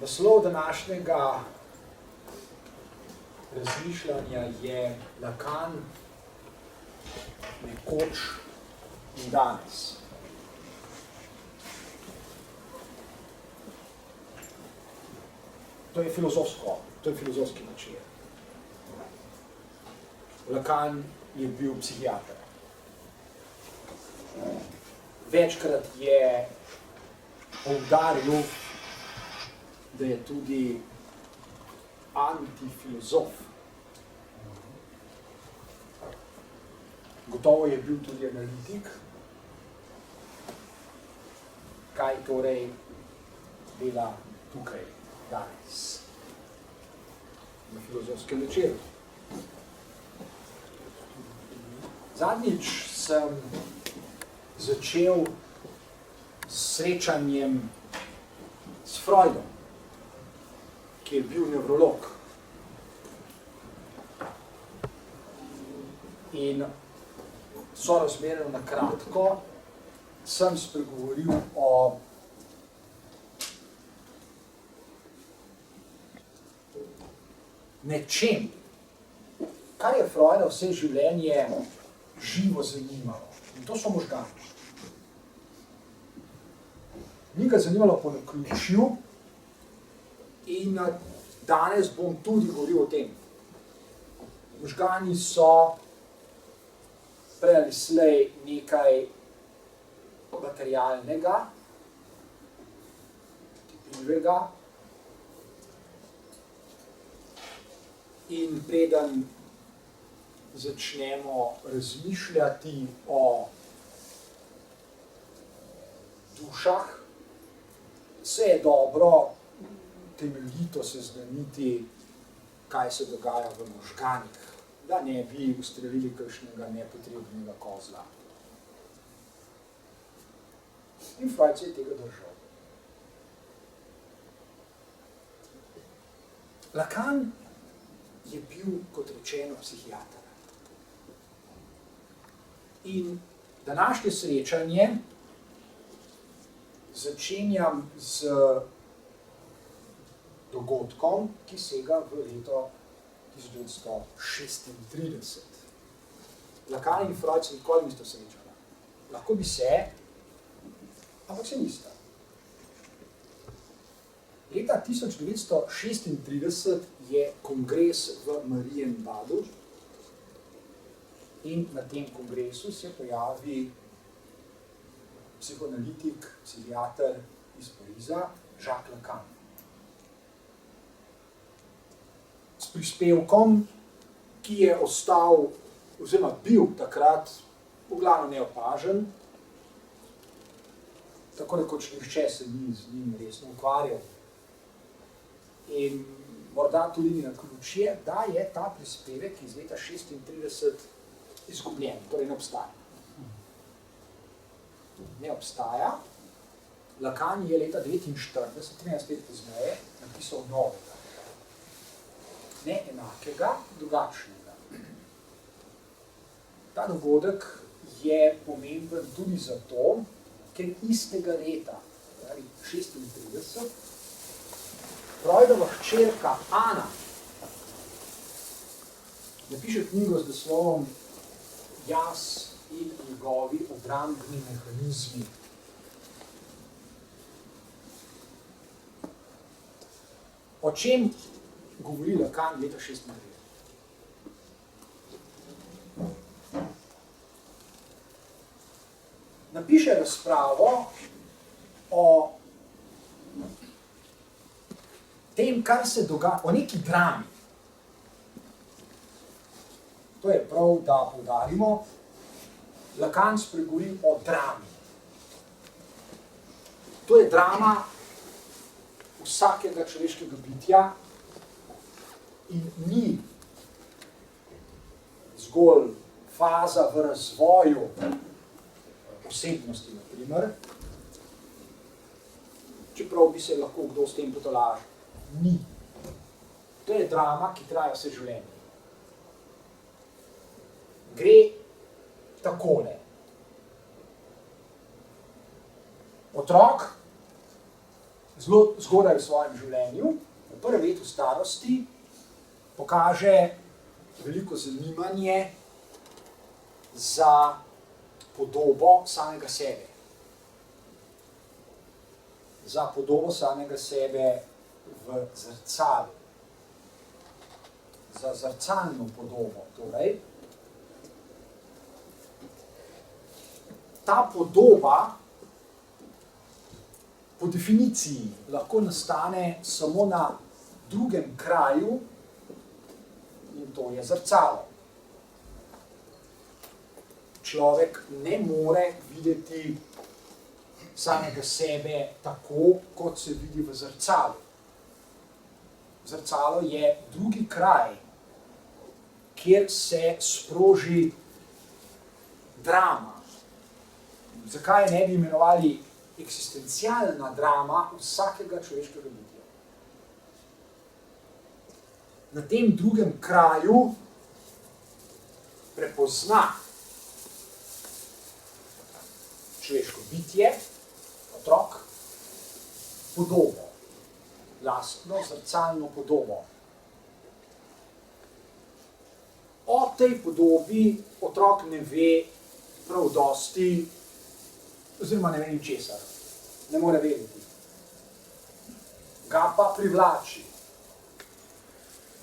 Naslov današnjega razmišljanja je Lacan, nekoč in danes. To je filozofski način. Lacan je bil psihiater. Večkrat je poudaril, da je tudi antifilozof. Gotovo je bil tudi analitik. Kaj torej dela tukaj danes na filozofskem večeru? Zadnjič sem začel s srečanjem s Freudom, ki je bil nevrolog. In sorazmerno na kratko sem spregovoril o nečem, kar je Freuda vse življenje živo zanimalo. In to so možgani. Ni ga zanimalo po naključju in danes bom tudi govoril o tem. Možgani so prej ali slej nekaj materialnega, tepljivega, in preden začnemo razmišljati o dušah, se je dobro temeljito seznaniti, kaj se dogaja v možganih, da ne bi ustrelili kakšnega nepotrebnega kozla. In Freud se je tega držal. Lacan je bil, kot rečeno, psihiater. In današnje srečanje začenjam z dogodkom, ki sega v leto 1936. Lacan in Freud se nikoli nista srečala. Lahko bi se, ampak se nista. Leta 1936 je kongres v Marienbadu in na tem kongresu se pojavi psihoanalitik, psihiater iz Pariza, Jacques Lacan. S prispevkom, ki je ostal, oziroma bil takrat v glavnem neopažen, tako rekoč nihče se ni z njim resno ukvarjal. In morda tudi ni naključje, da je ta prispevek iz leta 1936 izgubljen, torej ne obstaja. Ne obstaja. Lacan je leta 1949, 13 let pozneje, napisal novega. Ne enakega, drugačnega. Ta dogodek je pomemben tudi zato, ker istega leta, 1936, Freudova hčerka Ana napiše knjigo z naslovom Jaz in njegovi obrambni mehanizmi. O čem govori Lacan leta 1936? Napiše razpravo o tem, kar se dogaja, o neki drami. To je prav, da poudarimo. Lacan spregovori o drami. To je drama vsakega človeškega bitja in ni zgolj faza v razvoju osebnosti, na primer, čeprav bi se lahko kdo s tem potolažil. Ni. To je drama, ki traja vse življenje. Gre takole. Otrok zelo zgodaj v svojem življenju, v prvem letu starosti, pokaže veliko zanimanje za podobo samega sebe. Za podobo samega sebe v zrcalu. Za zrcalno podobo. Torej, ta podoba po definiciji lahko nastane samo na drugem kraju, in to je zrcalo. Človek ne more videti samega sebe tako, kot se vidi v zrcalu. Zrcalo je drugi kraj, kjer se sproži drama. Zakaj ne bi imenovali eksistencialna drama vsakega človeškega bitja? Na tem drugem kraju prepozna človeško bitje, otrok, podobo, lastno zrcalno podobo. O tej podobi otrok ne ve prav dosti, oziroma ne ve ničesar, ne more vedeti. Ga pa privlači,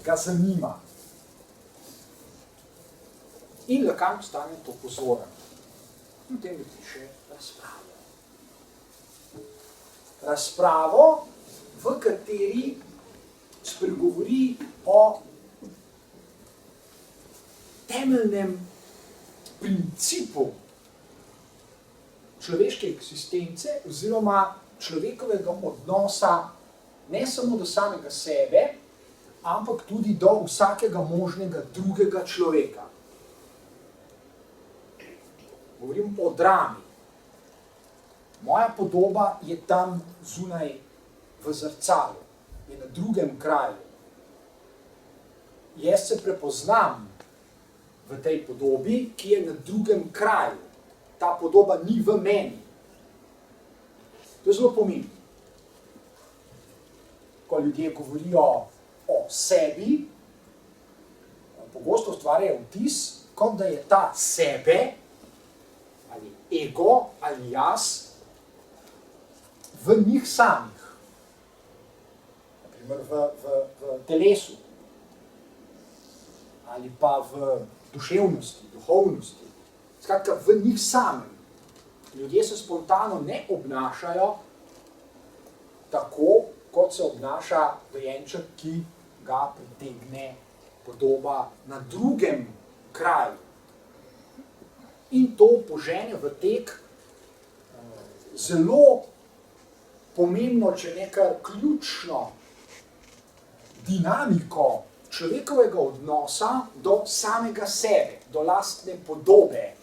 ga zanima. In Lacan postane to pozoren. In v tem piše razpravo. Razpravo, v kateri spregovori o temeljnem principu človeške eksistence oziroma človekovega odnosa ne samo do samega sebe, ampak tudi do vsakega možnega drugega človeka. Govorim o drami. Moja podoba je tam zunaj v zrcalu, je na drugem kraju. Jaz se prepoznam v tej podobi, ki je na drugem kraju. Ta podoba ni v meni. To je zelo pomembno. Ko ljudje govorijo o sebi, pogosto ustvarjajo vtis, kot da je ta sebe, ali ego, ali jaz, v njih samih. Naprimer v telesu. Ali pa v duševnosti, duhovnosti. Skratka, v njih samem. Ljudje se spontano ne obnašajo tako, kot se obnaša dojenček, ki ga pritegne podoba na drugem kraju. In to požene v tek zelo pomembno, če nekaj ključno dinamiko človekovega odnosa do samega sebe, do lastne podobe,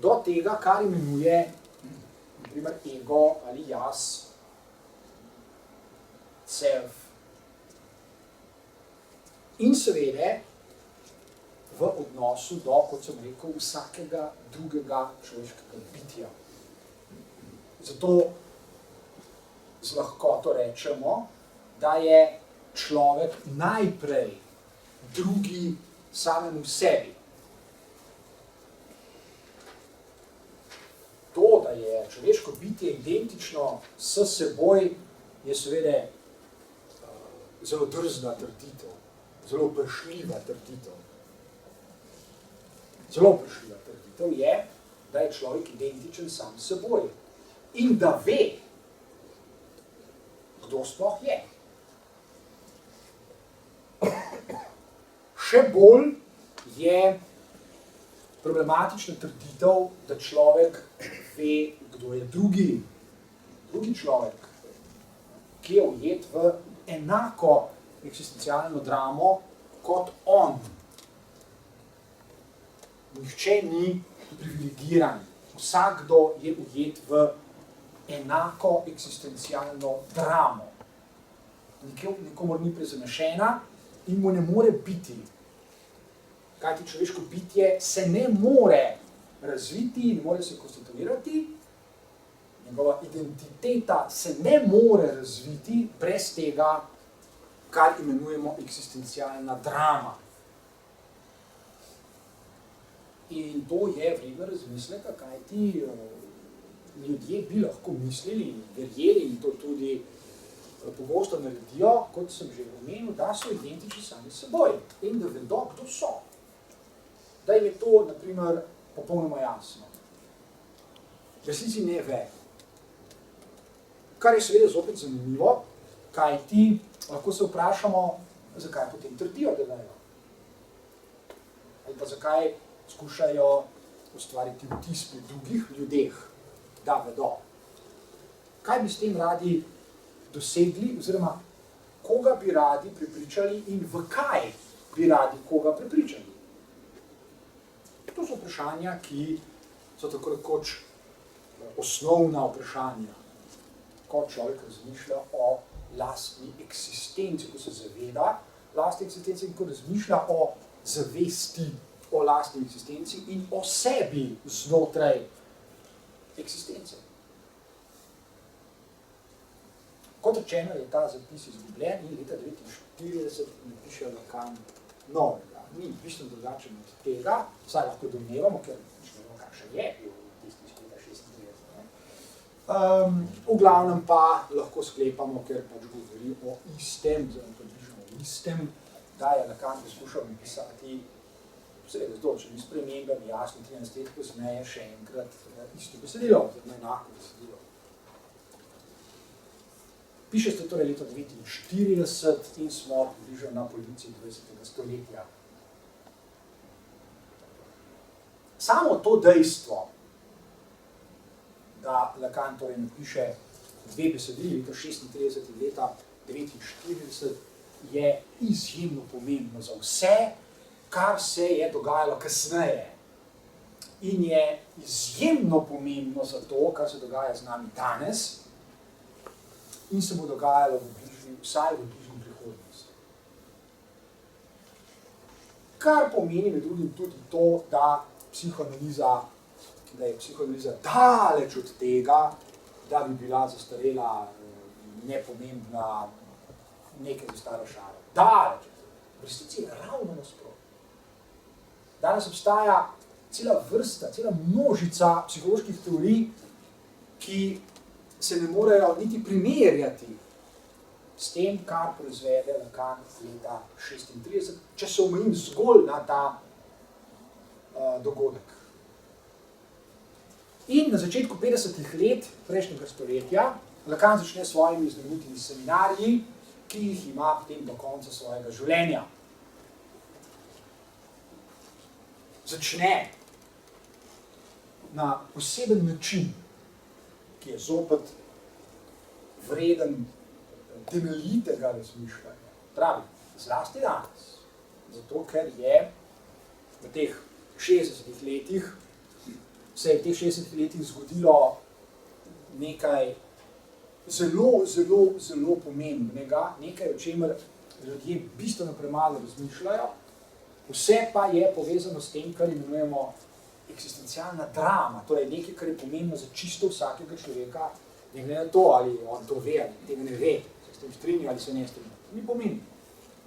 do tega, kar imenuje na primer ego ali jaz, self. In seveda v odnosu do, kot sem rekel, vsakega drugega človeškega bitja. Zato z lahkoto rečemo, da je človek najprej drugi samemu sebi. To, da je človeško bitje identično s seboj, je seveda zelo drzna trditev, zelo vprašljiva trditev. Zelo vprašljiva trditev je, da je človek identičen sam s seboj in da ve, kdo sploh je. Še bolj je problematična trditev, da človek ve, kdo je drugi človek, ki je ujet v enako eksistencialno dramo kot on. Nihče ni privilegiran. Vsakdo je ujet v enako eksistencialno dramo. Nikomor ni prezanešena in mu ne more biti. Kajti človeško bitje se ne more razviti, ne more se konstituirati, je njegova identiteta se ne more razviti brez tega, kar imenujemo eksistencialna drama. In to je vredno razmisleka, kaj ti ljudje bi lahko mislili in verjeli in to tudi pogosto naredijo, kot sem že omenil, da so identični sami s seboj in da vedo, kdo so. Da jim je to, na primer, popolnoma jasno. V resnici ne ve. Kar je seveda zopet zanimivo, kaj ti lahko se vprašamo, zakaj potem trdijo, da vejo. Ali pa zakaj skušajo ustvariti vtis pri drugih ljudeh, da vedo. Kaj bi s tem radi dosegli, oziroma koga bi radi prepričali in v kaj bi radi koga prepričali. To so vprašanja, ki so tako rekoč osnovna vprašanja, ko človek razmišlja o lastni eksistenci, ko se zaveda lastni eksistenci in ko razmišlja o zavesti o lastni eksistenci in o sebi znotraj eksistence. Kot rečeno, je ta zapis izgubljen in leta 1949 napiše Lacan novega. Ni bistveno drugačen od tega, saj lahko domnevamo, ker ne vemo, kakšen je bil tisti iz leta 1936. V glavnem pa lahko sklepamo, ker pač govori o istem, zelo približno o istem, da je Lacan poskušal napisati seveda z določenimi spremembami, jasno 13 let pozneje še enkrat isto besedilo, oziroma enako besedilo. Piše se torej leta 1949 in smo približno na polovici 20. stoletja. Samo to dejstvo, da Lacan torej napiše dve besedili, leta 36 in leta 49, je izjemno pomembno za vse, kar se je dogajalo kasneje. In je izjemno pomembno za to, kar se dogaja z nami danes, in se bo dogajalo vsaj v bližnji prihodnosti. Kar pomeni med drugim tudi to, da je psihoanaliza daleč od tega, da bi bila zastarela, nepomembna, nekaj za staro šalo. Daleč od tega. V resnici je ravno nasprotno. Danes obstaja cela vrsta, cela množica psiholoških teorij, ki se ne morejo niti primerjati s tem, kar proizvede Lacan leta 36, če se omejim zgolj na ta dogodek. In na začetku 50. let prejšnjega stoletja Lacan začne s svojimi znamenitimi seminarji, ki jih ima potem do konca svojega življenja. Začne na poseben način, ki je zopet vreden temeljitega razmišljanja. Pravi, zlasti danes. Zato, ker je v teh 60 letih, se je v teh 60 letih zgodilo nekaj zelo pomembnega, nekaj, o čemer ljudje bistveno premalo razmišljajo, vse pa je povezano s tem, kar imenujemo eksistencialna drama, torej nekaj, kar je pomembno za čisto vsakega človeka, ne glede na to, ali on to ve, ali tega ne ve, se s tem strinja ali se ne strinja. To ni pomembno.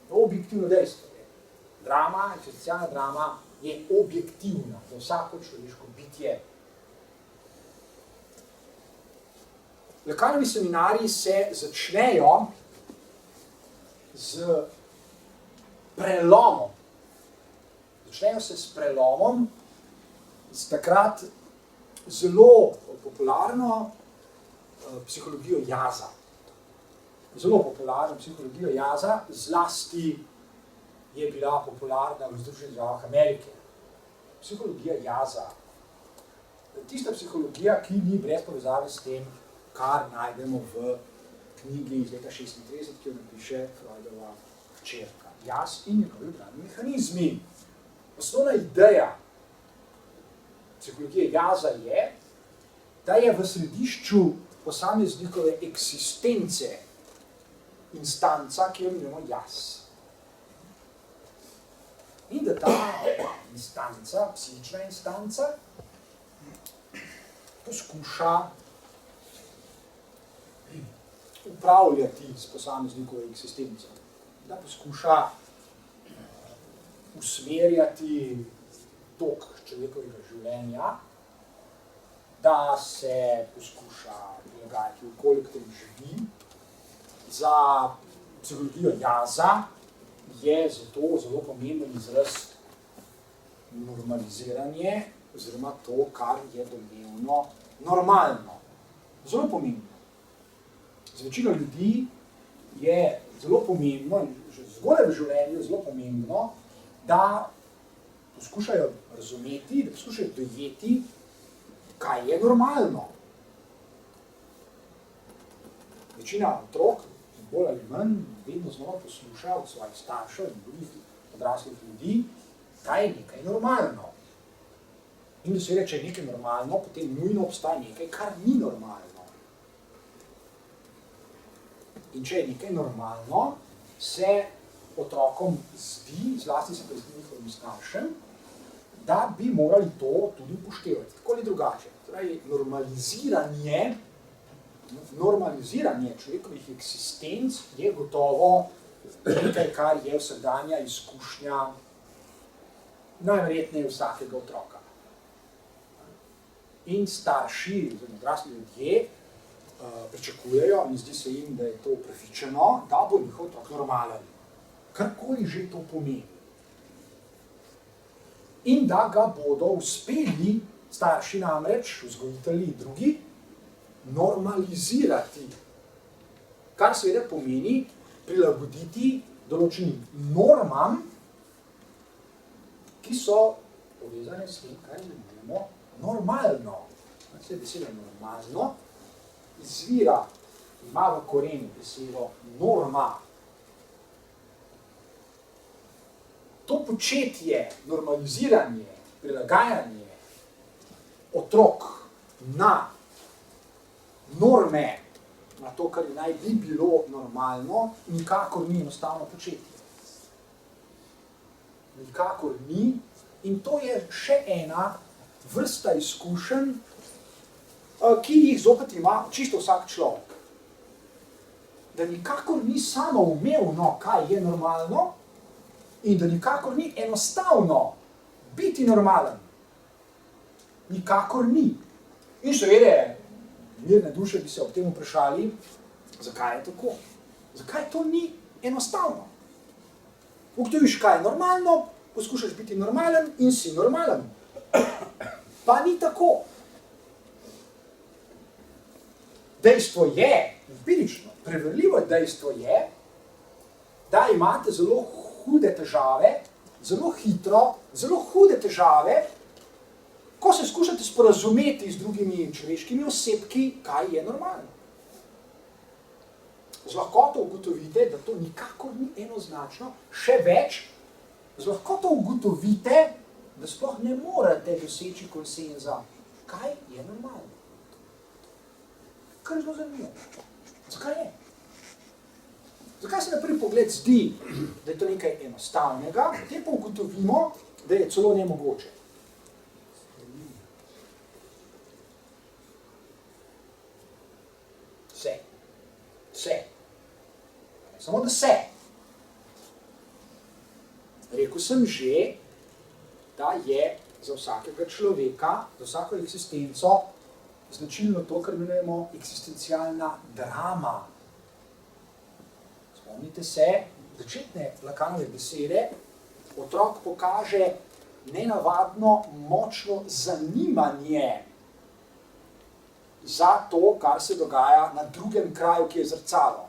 To je objektivno dejstvo. Drama, eksistencialna drama je objektivna za vsako človeško bitje. Lacanovi seminarji se začnejo z prelomom. Začnejo se s prelomom, s takrat zelo popularno psihologijo jaza. Zelo popularno psihologijo jaza, zlasti je bila popularna v Združenih državah Amerike. Psihologija jaza. Tista psihologija, ki ni brez povezave s tem, kar najdemo v knjigi iz leta 36, ki jo napiše Freudova hčerka. Jaz in njegovi obrambni mehanizmi. Osnovna ideja psihologije jaza je, da je v središču posameznikove eksistence instanca, ki jo imenujemo jaz. In da ta psihična instanca, poskuša upravljati s posameznikovo eksistenco, da poskuša usmerjati tok človekovega življenja, da se poskuša prilagajati okolju, v katerem živi. Za psihologijo jaza je zato zelo pomemben izraz normaliziranje, oziroma to, kar je domnevno normalno. Zelo pomembno. Za večino ljudi je zelo pomembno, in že zgodaj v življenju zelo pomembno, da poskušajo razumeti, da poskušajo dojeti, kaj je normalno. Večina otrok, bolj ali manj, vedno znova posluša od svojih staršev in drugih odraslih ljudi, da je nekaj normalno. In da seveda, če je nekaj normalno, potem nujno obstaja nekaj, kar ni normalno. In če je nekaj normalno, se otrokom zdi, zlasti se pa zdi njihovim staršem, da bi morali to tudi upoštevati. Tako ali drugače. Torej, normaliziranje človekovih eksistenc je gotovo nekaj, kar je vsakdanja izkušnja najverjetneje vsakega otroka. In starši, oziroma odrasli ljudje, pričakujejo, in zdi se jim, da je to upravičeno, da bo njihov otrok normalen. Karkoli že to pomeni. In da ga bodo uspeli starši namreč, vzgojitelji drugi, normalizirati. Kar seveda pomeni prilagoditi določenim normam, ki so povezane s tem, kar imenujemo normalno. Se beseda normalno izvira, ima v korenu besedo norma. To početje, normaliziranje, prilagajanje otrok na norme, na to, kar naj bi bilo normalno, nikakor ni enostavno početje. Nikakor ni. In to je še ena vrsta izkušenj, ki jih zopet ima čisto vsak človek. Da nikakor ni samoumevno, kaj je normalno, in da nikakor ni enostavno biti normalen. Nikakor ni. In seveda, mirne duše bi se ob tem vprašali, zakaj je tako? Zakaj to ni enostavno? Ugotoviš, kaj je normalno, poskušaš biti normalen in si normalen. Pa ni tako. Dejstvo je, empirično, preverljivo dejstvo je, da imate zelo hude težave, zelo hitro, zelo hude težave, ko se skušate sporazumeti z drugimi človeškimi osebki, kaj je normalno. Z lahkoto ugotovite, da to nikakor ni enoznačno, še več, z lahkoto ugotovite, da sploh ne morete doseči konsenza, kaj je normalno. Kar je zelo zanimivo. Zakaj je? Zakaj se na prvi pogled zdi, da je to nekaj enostavnega, potem pa ugotovimo, da je celo nemogoče. Vse. Samo da se. Rekel sem že, da je za vsakega človeka, za vsako eksistenco značilno to, kar imenujemo eksistencialna drama. Spomnite se začetne Lacanove besede, otrok pokaže nenavadno močno zanimanje za to, kar se dogaja na drugem kraju, ki je zrcalo.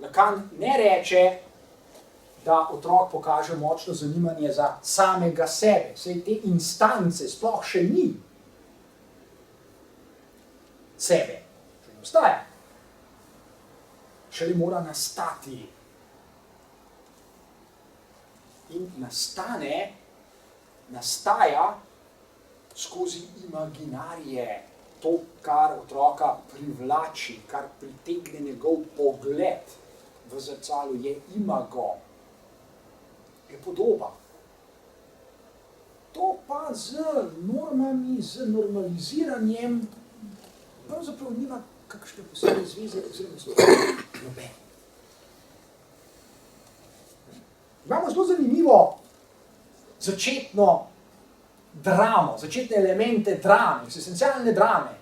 Lacan ne reče, da otrok pokaže močno zanimanje za samega sebe, saj te instance sploh še ni sebe, še ne obstaja. Šele mora nastati. In nastaja skozi imaginarije, to, kar otroka privlači, kar pritegne njegov pogled v zrcalu, je imago, je podoba. To pa z normami, z normaliziranjem, pravzaprav pravzaprav nima kakšne posebne zveze oziroma zelo noben. Imamo zelo zanimivo začetno dramo, začetne elemente drame, esencialne drame.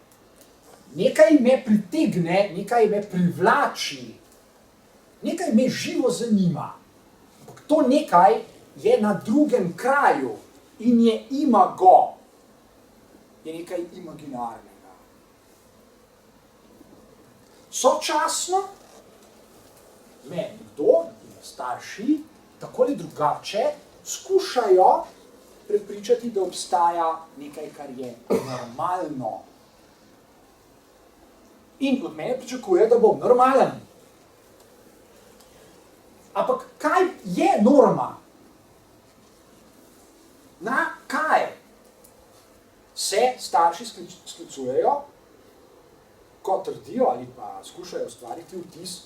Nekaj me pritegne, nekaj me privlači, nekaj me živo zanima. Ampak to nekaj je na drugem kraju in je imago, je nekaj imaginarnega. Sočasno me nekdo, starši, tako ali drugače, skušajo prepričati, da obstaja nekaj, kar je normalno. In od mene pričakuje, da bom normalen. Ampak kaj je norma? Na kaj se starši sklicujejo, ko trdijo ali pa skušajo ustvariti vtis,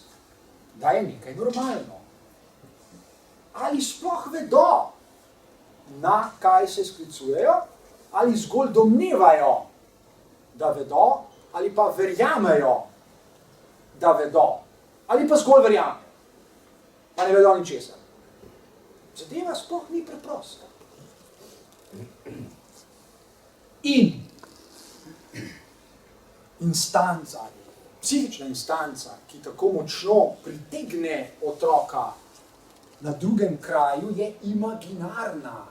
da je nekaj normalno? Ali sploh vedo, na kaj se sklicujejo, ali zgolj domnevajo, da vedo, ali pa verjamejo, da vedo, ali pa zgolj verjamejo, pa ne vedo ničesar. Zadeva sploh ni preprosta. In instanca, psihična instanca, ki tako močno pritegne otroka na drugem kraju, je imaginarna.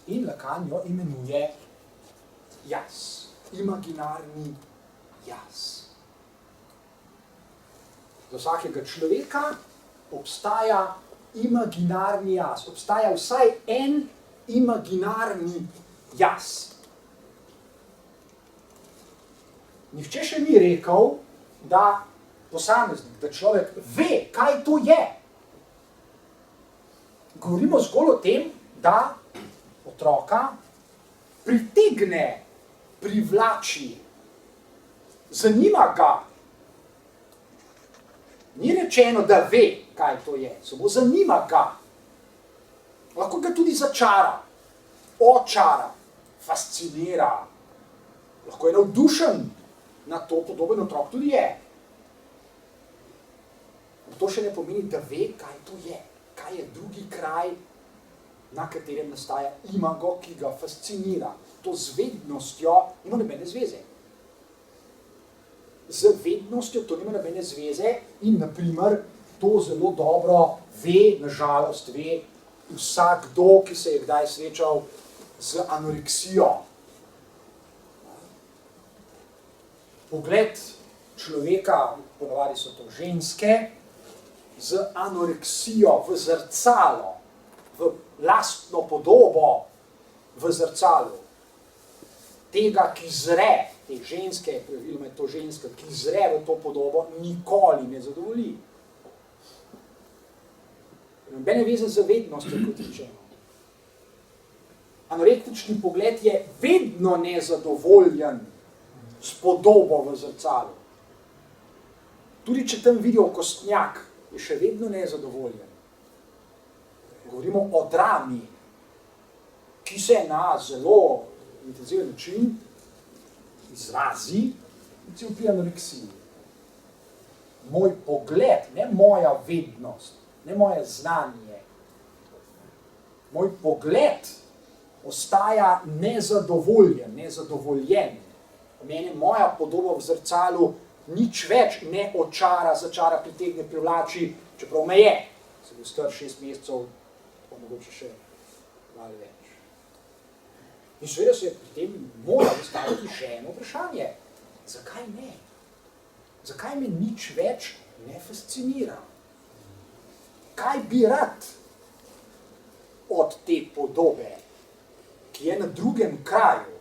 In Lacan jo imenuje jaz. Imaginarni jaz. Za vsakega človeka obstaja imaginarni jaz. Obstaja vsaj en imaginarni jaz. Nihče še ni rekel, da posameznik, da človek ve, kaj to je. Govorimo zgolj o tem, da otroka pritegne, privlači, zanima ga. Ni rečeno, da ve, kaj to je, samo zanima ga. Lahko ga tudi začara, očara, fascinira. Lahko je navdušen, na to podoben otrok tudi je. To še ne pomeni, da ve, kaj to je. Kaj je drugi kraj, na katerem nastaja imago, ki ga fascinira. To z vednostjo nima nobene zveze. Z vednostjo to nima nobene zveze in, na primer, to zelo dobro ve, nažalost ve, vsakdo, ki se je kdaj srečal z anoreksijo. Pogled človeka, ponavadi so to ženske, z anoreksijo v zrcalo, v lastno podobo v zrcalu. Tega, ki zre, te ženske, praviloma je to ženska, ki zre v to podobo, nikoli ne zadovolji. Nobene veze z vednostjo, kot rečeno. Anorektični pogled je vedno nezadovoljen s podobo v zrcalu. Tudi če tam vidijo kostnjak, je še vedno nezadovoljen. Govorimo o drami, ki se na zelo intenziven način izrazi, recimo pri anoreksiji. Moj pogled, ne moja vednost, ne moje znanje, moj pogled ostaja nezadovoljen, nezadovoljen. Mene moja podoba v zrcalu nič več ne očara, začara, pritegne, privlači, čeprav me je. Se bil star 6 mesecev, pa mogoče še malo več. In seveda se pri tem mora postaviti še eno vprašanje. Zakaj ne? Zakaj me nič več ne fascinira? Kaj bi rad od te podobe, ki je na drugem kraju,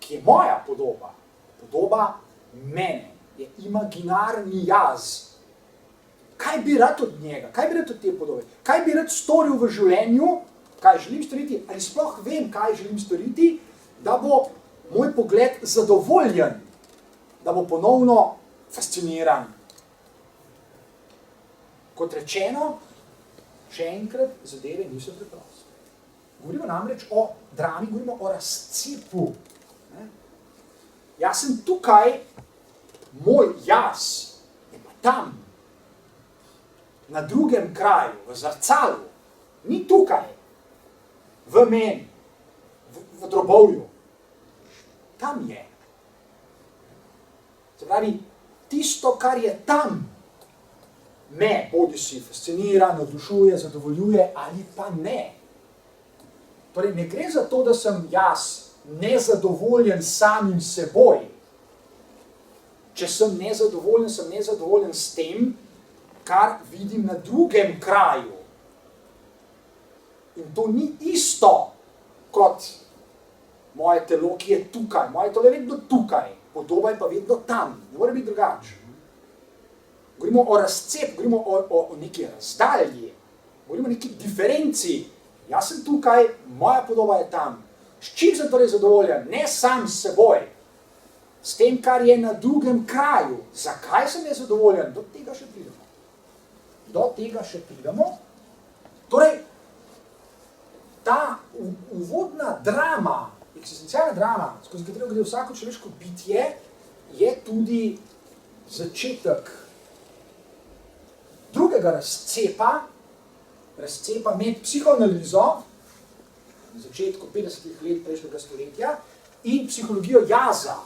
ki je moja podoba, podoba mene, je imaginarni jaz. Kaj bi rad od njega? Kaj bi rad od te podobe? Kaj bi rad storil v življenju? Kaj želim storiti? Ali sploh vem, kaj želim storiti, da bo moj pogled zadovoljen, da bo ponovno fasciniran. Kot rečeno, še enkrat, zadeve niso preproste. Govorimo namreč o drami, govorimo o razcepu. Jaz sem tukaj, moj jaz je pa tam, na drugem kraju, v zrcalu, ni tukaj, v meni, v drobovju. Tam je. Se pravi, tisto, kar je tam, me bodi si fascinira, navdušuje, zadovoljuje ali pa ne. Torej, ne gre za to, da sem jaz nezadovoljen samim seboj. Če sem nezadovoljen s tem, kar vidim na drugem kraju. In to ni isto kot moje telo, ki je tukaj. Moje telo je vedno tukaj, podoba je pa vedno tam. Ne more biti drugače. Govorimo o razcepu, govorimo o neki razdalji, govorimo o neki diferenci. Jaz sem tukaj, moja podoba je tam. S čim sem torej zadovoljen? Ne sam s seboj. S tem, kar je na drugem kraju. Zakaj sem nezadovoljen? Do tega še pridemo. Torej, ta uvodna drama, eksistencialna drama, skozi katero gre vsako človeško bitje, je tudi začetek drugega razcepa med psihoanalizo na začetku 50 let prejšnjega stoletja in psihologijo jaza,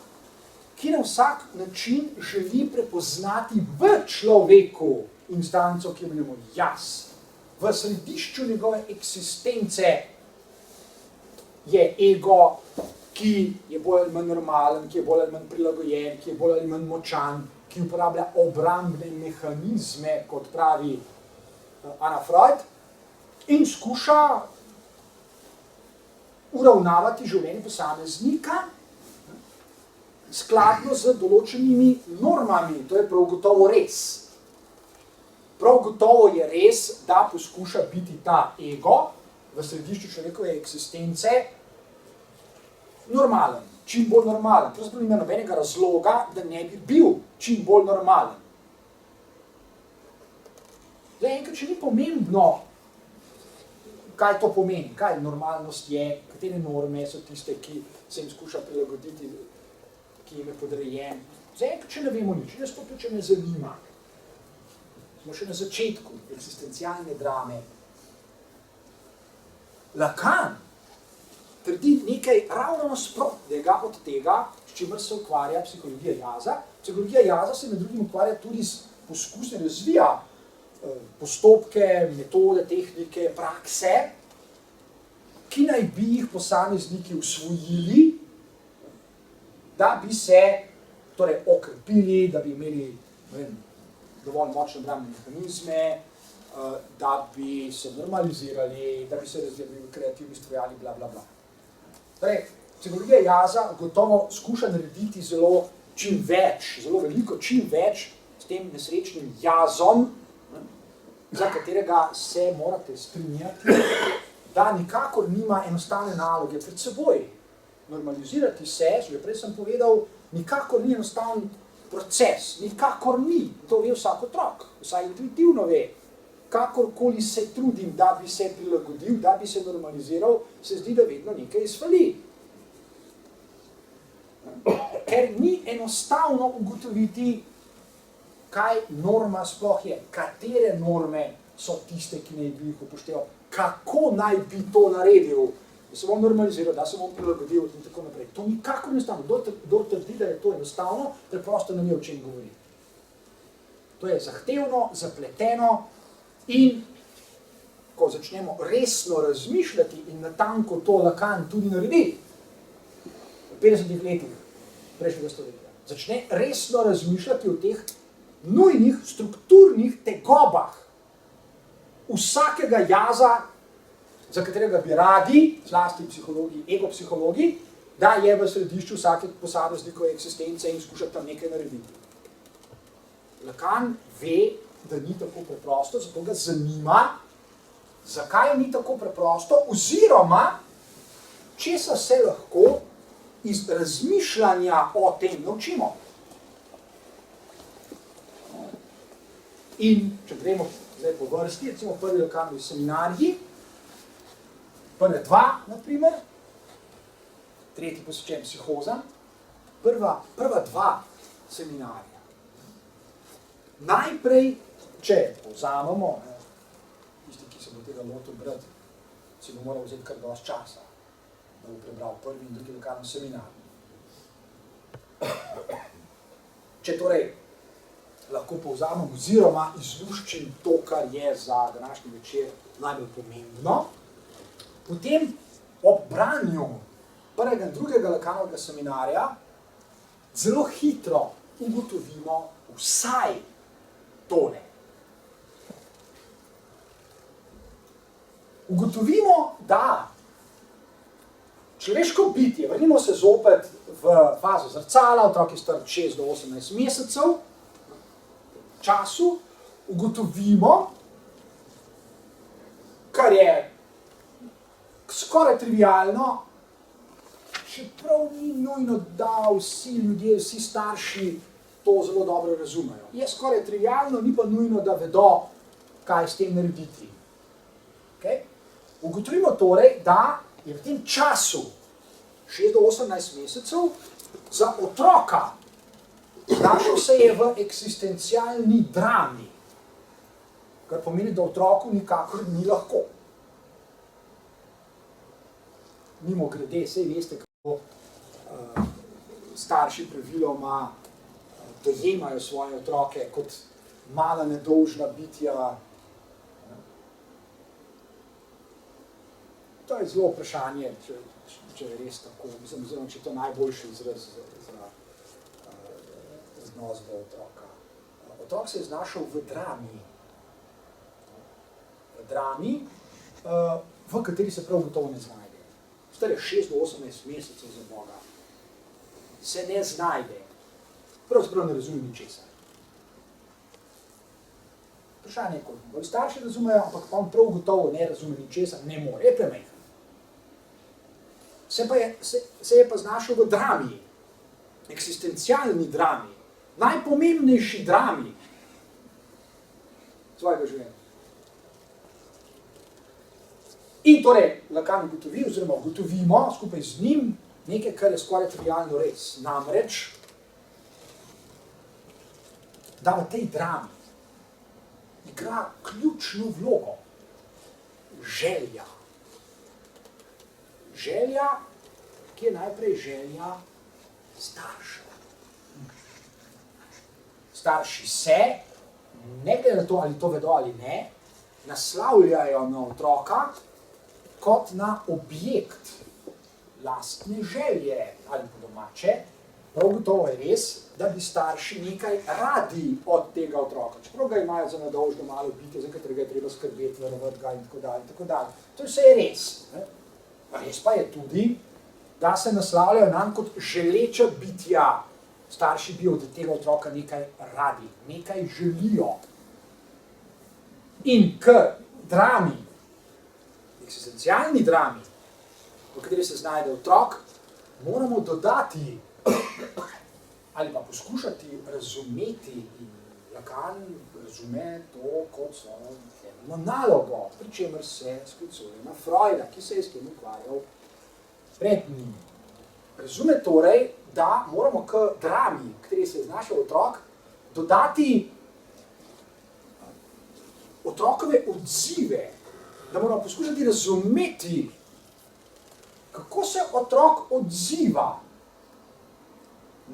ki na vsak način želi prepoznati v človeku instanco, ki jo imenujemo jaz. V središču njegove eksistence je ego, ki je bolj ali manj normalen, ki je bolj ali manj prilagojen, ki je bolj ali manj močan, ki uporablja obrambne mehanizme, kot pravi Anna Freud, in skuša uravnavati življenje posameznika skladno z določenimi normami. To je prav gotovo res. Prav gotovo je res, da poskuša biti ta ego v središču človekove eksistence normalen, čim bolj normalen. Pravzaprav nima nobenega razloga, da ne bi bil čim bolj normalen. Zdaj, enkrat še ni pomembno, kaj to pomeni, kaj normalnost je, katere norme so tiste, ki se jim skuša prilagoditi, ki jim je podrejen. Zdaj, enkrat še ne vemo nič, nas to tudi ne zanima. Smo še na začetku eksistencialne drame. Lacan trdi nekaj ravno nasprotnega od tega, s čimer se ukvarja psihologija jaza. Psihologija jaza se med drugim ukvarja tudi s poskusi, razvija postopke, metode, tehnike, prakse, ki naj bi jih posamezniki usvojili, da bi se torej okrepili, da bi imeli dovolj močne obrambne mehanizme, da bi se normalizirali, da bi se razvijali kreativni strojali, bla, bla, bla. Torej, psihologija jaza gotovo skuša narediti čim več, zelo veliko, čim več s tem nesrečnim jazom, za katerega se morate strinjati, da nikakor nima enostavne naloge pred seboj. Normalizirati se, že prej sem povedal, nikakor ni enostaven proces, nikakor ni. To ve vsak otrok, vsaj intuitivno ve. Kakorkoli se trudim, da bi se prilagodil, da bi se normaliziral, se zdi, da vedno nekaj izvali. Ker ni enostavno ugotoviti, kaj norma sploh je, katere norme so tiste, ki naj bi jih upošteval, kako naj bi to naredil, da se bom normaliziral, da se bom prilagodil in tako naprej. To nikakor ni enostavno. Kdor trdi, da je to enostavno, preprosto ne ve, o čem govori. To je zahtevno, zapleteno in ko začnemo resno razmišljati in natanko to Lacan tudi naredi v 50 letih prejšnjega stoletja, začne resno razmišljati o teh nujnih strukturnih tegobah vsakega jaza, za katerega bi radi, zlasti psihologi, egopsihologi, da je v središču vsake posameznikove eksistence in skuša tam nekaj narediti. Lacan ve, da ni tako preprosto, zato ga zanima, zakaj ni tako preprosto, oziroma česa se lahko iz razmišljanja o tem naučimo. In če gremo zdaj po vrsti, recimo prvi Lacanovi seminarji, prve dva, na primer, tretji posvečen psihozam, prva dva seminarja. Najprej, če povzamemo, tisti, ki se bo tega lotil brati, si bo moral vzeti kar dosti časa, da bo prebral prvi in drugi lokalni seminar. Če torej lahko povzamem oziroma izluščim to, kar je za današnji večer najbolj pomembno, potem ob branju prvega in drugega lokalnega seminarja zelo hitro ugotovimo vsaj tole. Ugotovimo, da človeško bitje, vrnimo se zopet v fazo zrcala, otrok je star 6 do 18 mesecev, v času ugotovimo, kar je skoraj trivialno, čeprav ni nujno, da vsi ljudje, vsi starši to zelo dobro razumejo. Je skoraj trivialno, ni pa nujno, da vedo, kaj s tem narediti. Okay? Ugotovimo torej, da je v tem času 6 do 18 mesecev za otroka znašel se je v eksistencialni drami, kar pomeni, da otroku nikakor ni lahko. Mimogrede, saj veste, kako starši praviloma dojemajo svoje otroke kot mala nedolžna bitja. To je zelo vprašanje, če je res tako, mislim, če je to najboljši izraz za odnos do otroka. Otrok se je znašel v drami. V drami, v kateri se prav gotovo ne znajde. Star je 6 do 18 mesecev za Boga. Se ne znajde. Pravzaprav ne razume ničesar. Vprašanje je, koliko bolj starši razumejo, ampak pa on prav gotovo ne razume ničesar, ne more, je premajhen. Se je pa znašel v drami, eksistencialni drami, najpomembnejši drami svojega življenja. In torej, Lacan ugotovi, oziroma ugotovimo skupaj z njim nekaj, kar je skoraj trivialno res. Namreč, da v tej drami igra ključno vlogo želja. Želja, ki je najprej želja staršev. Starši se, ne glede na to, ali to vedo ali ne, naslavljajo na otroka kot na objekt lastne želje ali po domače. Prav gotovo je res, da bi starši nekaj radi od tega otroka. Čeprav ga imajo za nedolžno malo bitje, za katerega je treba skrbeti, varovati ga in tako dalje, in tako dalje. To je vse res. Res pa je tudi, da se naslavljajo nanj kot želeča bitja. Starši bi od tega otroka nekaj radi, nekaj želijo. In k drami, eksistencialni drami, v kateri se znajde otrok, moramo dodati ali pa poskušati razumeti, in Lacan razume to kot svojo temeljno nalogo, pri čemer se sklicuje na Freuda, ki se je s tem ukvarjal pred njim. Razume torej, da moramo k drami, v kateri se je znašel otrok, dodati otrokove odzive, da moramo poskušati razumeti, kako se otrok odziva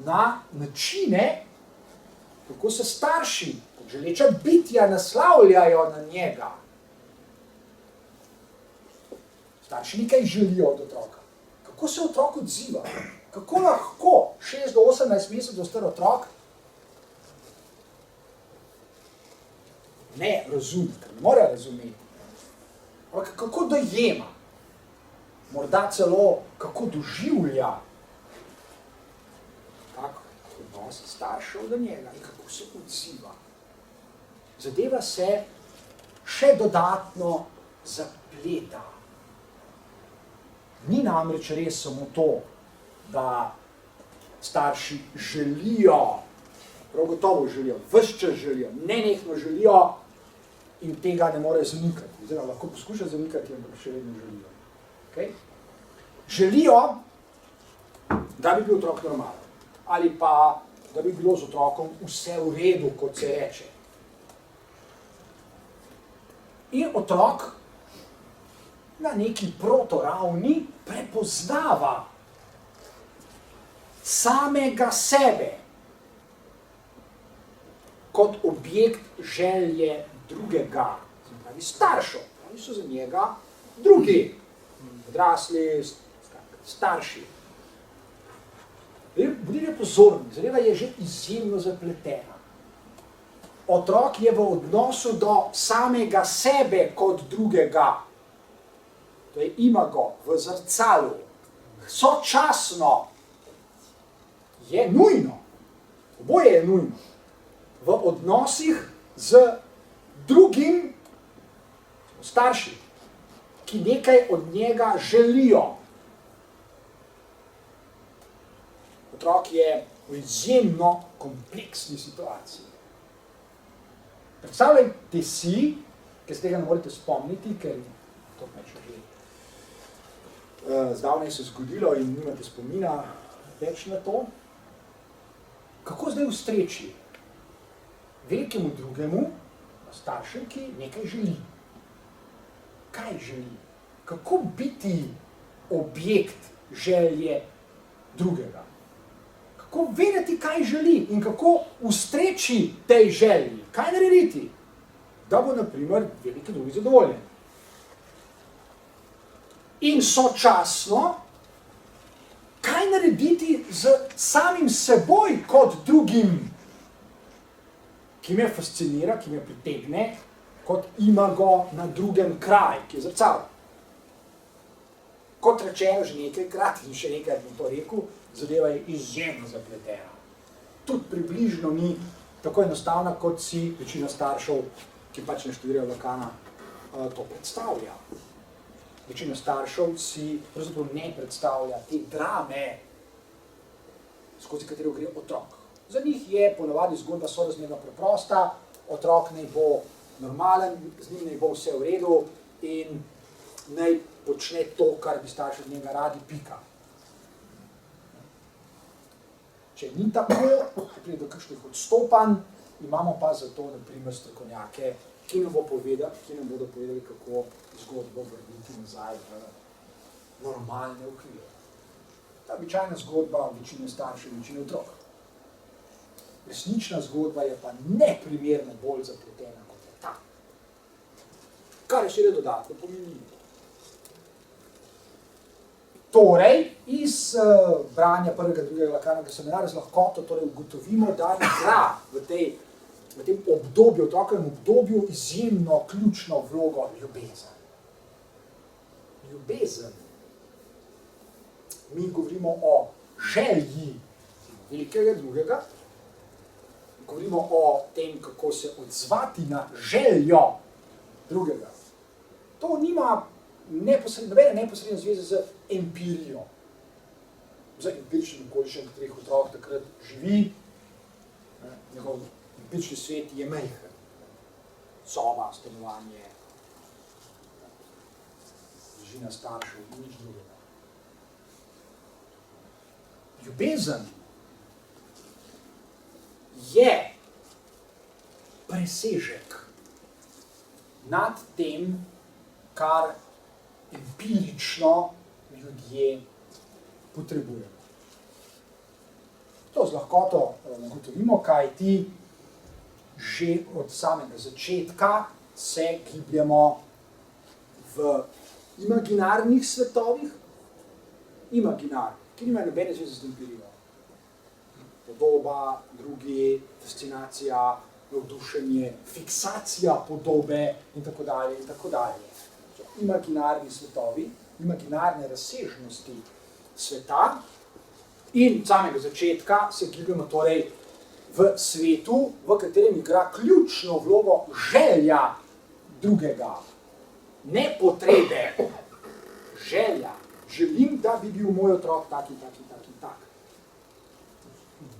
na načine, kako se starši, kot želeča bitja, naslavljajo na njega. Starši nekaj želijo od otroka. Kako se otrok odziva? Kako lahko 6 do 18 mesecev star otrok ne razume, ker ne more razumeti. Ampak kako dojema? Morda celo kako doživlja odnos staršev do njega in kako se odziva. Zadeva se še dodatno zapleta. Ni namreč res samo to, da starši želijo, prav gotovo želijo, ves čas želijo, nenehno želijo in tega ne morejo zanikati. Oziroma, lahko poskušajo zanikati, ampak še vedno želijo. Okay? Želijo, da bi bil otrok normalen. ali pa da bi bilo z otrokom vse v redu, kot se reče. In otrok na neki protoravni prepoznava samega sebe kot objekt želje drugega, se pravi staršev. Oni so za njega drugi, odrasli, starši. Bodite pozorni, zadeva je že izjemno zapletena. Otrok je v odnosu do samega sebe kot drugega, to je imago, v zrcalu, sočasno je nujno, oboje je nujno, v odnosih z drugim starši, ki nekaj od njega želijo. Otrok je v izjemno kompleksni situaciji. Predstavljajte si, ker se tega ne morete spomniti, ker to pač že zdavnaj se zgodilo in nimate spomina več na to, kako zdaj ustreči velikemu drugemu, staršem, ki nekaj želi. Kaj želi? Kako biti objekt želje drugega? Kako vedeti, kaj želi in kako ustreči tej želji? Kaj narediti? Da bo, na primer, veliki drugi zadovoljen. In sočasno, kaj narediti z samim seboj kot drugim, ki me fascinira, ki me pritegne, kot imago na drugem kraju, ki je zrcalo. Kot rečeno že nekajkrat in še nekaj bom to rekel, zadeva je izjemno zapletena. Tudi približno ni tako enostavna, kot si večina staršev, ki pač ne študirajo Lakana, to predstavlja. Večina staršev si pravzaprav ne predstavlja te drame, skozi katero gre otrok. Za njih je ponavadi zgodba sorazmerno preprosta, otrok naj bo normalen, z njim naj bo vse v redu in naj počne to, kar bi starši od njega radi, pika. Če ni tako, pride do kakšnih odstopanj, imamo pa zato, na primer, strokovnjake, ki nam bodo povedali, kako zgodbo vrniti nazaj v normalne okvire. Ta običajna zgodba večine staršev, večine otrok. Resnična zgodba je pa neprimerno bolj zapletena kot je ta. Kar je seveda dodatno pomenljivo. Torej, iz branja prvega, drugega Lakanova seminarja z lahkoto ugotovimo, da igra v tem obdobju, otrokovem obdobju, izjemno ključno vlogo ljubezen. Ljubezen. Mi govorimo o želji velikega drugega, govorimo o tem, kako se odzvati na željo drugega. To nima nobene neposredne zveze z empirijo. Z empiričnim okoliščem, katerih otrok takrat živi, njegov empirični svet je majhen. Soba, stanovanje, družina staršev in nič drugega. Ljubezen je presežek nad tem, kar empirično ljudje potrebujemo. To z lahkoto ugotovimo, kajti že od samega začetka se gibljemo v imaginarnih svetovih, ki nimajo nobene zveze z empirijo. Podoba, drugi, fascinacija, navdušenje, fiksacija podobe in tako dalje in tako dalje. Imaginarni svetovi, imaginarne razsežnosti sveta in od samega začetka se gibljamo torej v svetu, v katerem igra ključno vlogo želja drugega, ne potrebe, želja. Želim, da bi bil moj otrok tak in tak in tak in tak.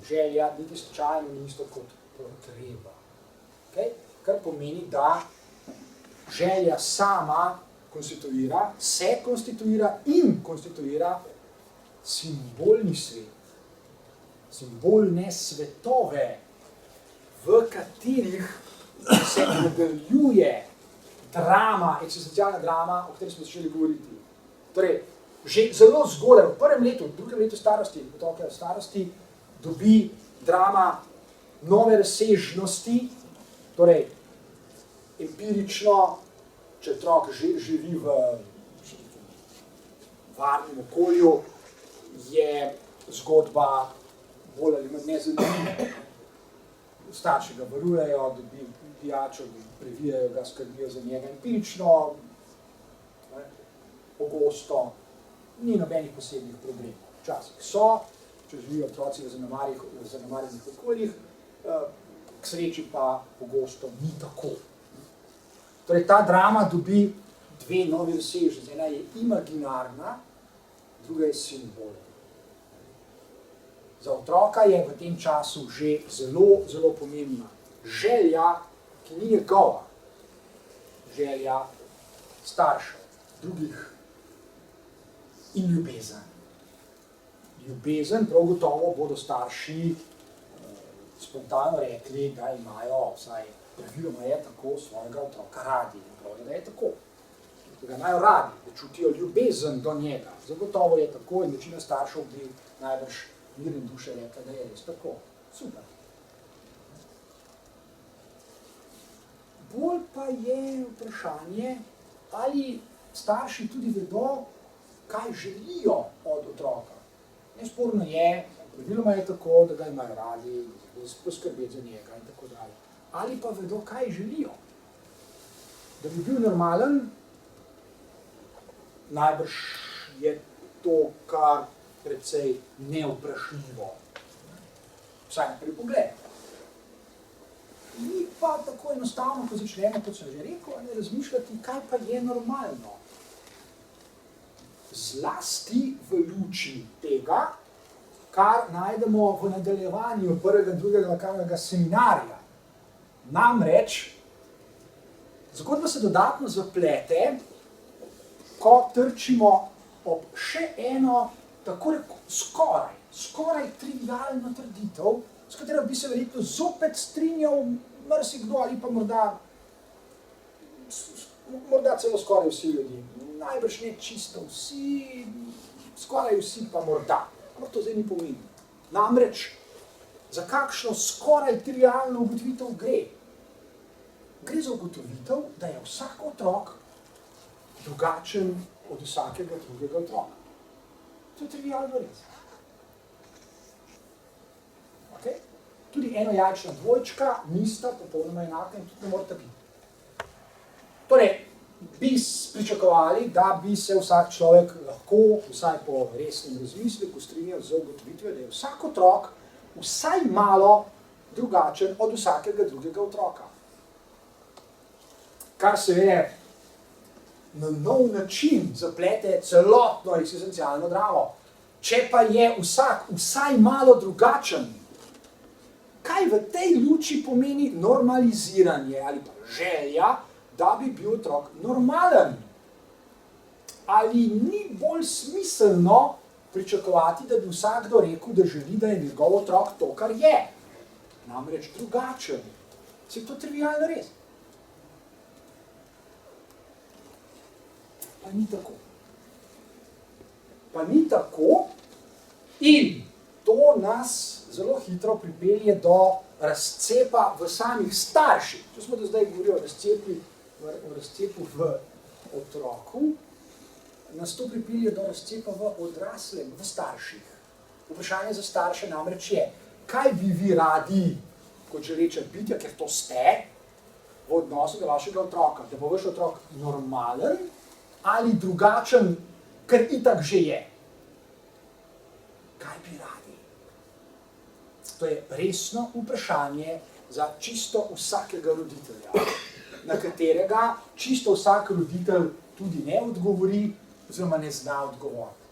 Želja niti slučajno ni isto kot potreba. Okay? Kar pomeni, da želja sama se konstituira in konstituira simbolni svet. simbolne svetove, v katerih se nadaljuje drama, eksistencialna drama, o kateri smo začeli govoriti. Torej, že zelo zgodaj, v prvem letu, v drugem letu starosti, otroka starosti, dobi drama nove razsežnosti, torej empirično, če otrok živi v varnem okolju, je zgodba bolj ali manj nezanimiva. Starši ga varujejo, dobi pijačo, previjajo ga, skrbijo za njega empirično, pogosto, ni nobenih posebnih problemov. Včasih so, če živijo otroci v zanemarjenih okoljih, k sreči pa pogosto ni tako. Torej, ta drama dobi dve novi razsežnosti. Ena je imaginarna, druga je simbolna. Za otroka je v tem času že zelo, zelo pomembna želja, ki ni njegova, želja staršev, drugih in ljubezen. Ljubezen, prav gotovo bodo starši spontano rekli, da imajo, vsaj praviloma je tako, svojega otroka radi. Da je tako. Da ga imajo radi, da čutijo ljubezen do njega. Zagotovo je tako in večina staršev bi najbrž mir in duše rekla, da je res tako. Super. Bolj pa je vprašanje, ali starši tudi vedo, kaj želijo od otroka. Nesporno je, praviloma je tako, da ga imajo radi, da poskrbeti za njega in tako dalje. Ali pa vedo, kaj želijo. Da bi bil normalen, najbrž je to kar precej nevprašljivo. Vsaj na prvi pogled. Ni pa tako enostavno, ko začnemo, kot sem že rekel, ne razmišljati, kaj pa je normalno. Zlasti v luči tega, kar najdemo v nadaljevanju prvega in drugega lokalnega seminarja. Namreč, zgodba se dodatno zaplete, ko trčimo ob še eno tako skoraj trivialno trditev, s katero bi se verjetno zopet strinjal marsikdo ali pa morda celo skoraj vsi ljudje. Najbrž ne čisto vsi, skoraj vsi pa morda. Ampak to zdaj ni pomembno. Namreč, za kakšno skoraj trivialno ugotovitev gre? Gre za ugotovitev, da je vsak otrok drugačen od vsakega drugega otroka. To je trivialno res. Okay? Tudi enojajčna dvojčka nista popolnoma enaka in tudi ne morata biti. Torej, bi pričakovali, da bi se vsak človek lahko, vsaj po resnem razmisleku, strinjal z ugotovitvijo, da je vsak otrok vsaj malo drugačen od vsakega drugega otroka. Kar se je na nov način zaplete celotno eksistencialno dramo. Če pa je vsak vsaj malo drugačen, kaj v tej luči pomeni normaliziranje ali pa želja, da bi bil otrok normalen? Ali ni bolj smiselno pričakovati, da bi vsakdo rekel, da želi, da je njegov otrok to, kar je? Namreč drugačen. Se je to trivialno res? Pa ni tako. Pa ni tako in to nas zelo hitro pripelje do razcepa v samih starših. Če smo do zdaj govorili o razcepu v otroku, nas to pripelje do razcepa v odraslem, v starših. Vprašanje za starše namreč je, kaj bi vi radi, kot že reče bitja, ker to ste, v odnosu do vašega otroka, da bo vaš otrok normalen ali drugačen, ker itak že je. Kaj bi radi? To je resno vprašanje za čisto vsakega roditelja, na katerega čisto vsak roditelj tudi ne odgovori, oziroma ne zna odgovoriti.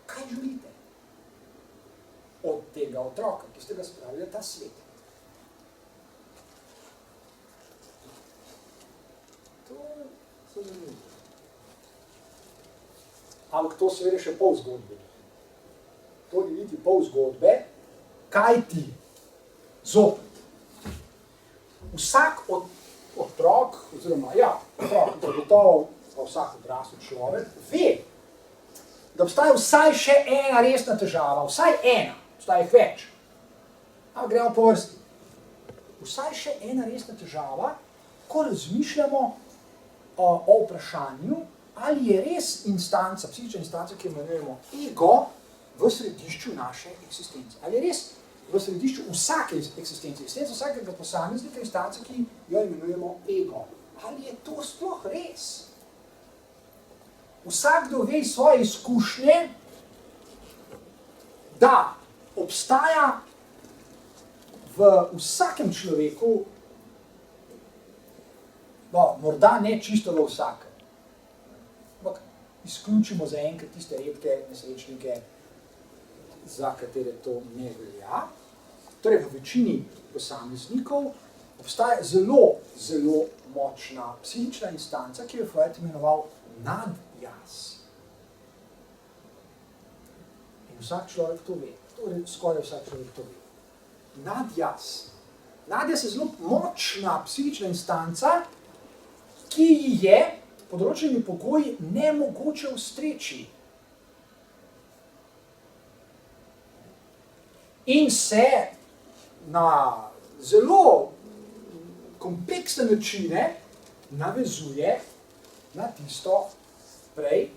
Kaj želite od tega otroka, ki ste ga spravili v ta svet? To so zanimivo. Ampak to seveda še pol zgodbe. To ni niti pol zgodbe, Kaj ti? Zopet. Vsak otrok, oziroma otrok, zagotovo pa vsak odrasel človek, ve, da obstaja vsaj še ena resna težava, vsaj ena, obstaja jih več. Ampak gremo po vrsti. Vsaj še ena resna težava, ko razmišljamo o vprašanju, ali je res instanca, psihična instanca, ki jo imenujemo ego, v središču naše eksistence. Ali je res v središču vsake eksistence, eksistence vsakega posameznika instance, ki jo imenujemo ego. Ali je to sploh res? Vsakdo ve iz svoje izkušnje, da obstaja v vsakem človeku, morda ne čisto v vsakem, ampak izključimo za enkrat tiste redke nesrečnike, za katere to ne velja. Torej, v večini posameznikov obstaja zelo, zelo močna psihična instanca, ki jo je Freud imenoval nadjaz. In vsak človek to ve. Torej, skoraj vsak človek to ve. Nadjaz. Nadjaz je zelo močna psihična instanca, ki ji je pod določenimi pogoji nemogoče ustreči. In se na zelo kompleksne načine navezuje na tisto prej,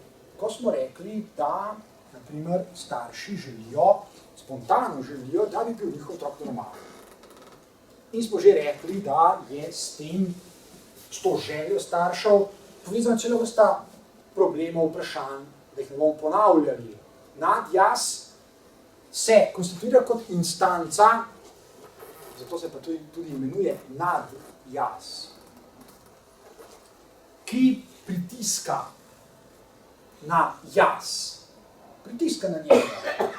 ko smo rekli, da na primer starši spontano želijo, da bi bil njihov otrok normalen. In smo že rekli, da je s to željo staršev povezana cela vrsta problemov, vprašanj, da jih ne bomo ponavljali. Nadjaz se konstituira kot instanca, zato se pa tudi imenuje nadjaz, ki pritiska na jaz, pritiska na njega.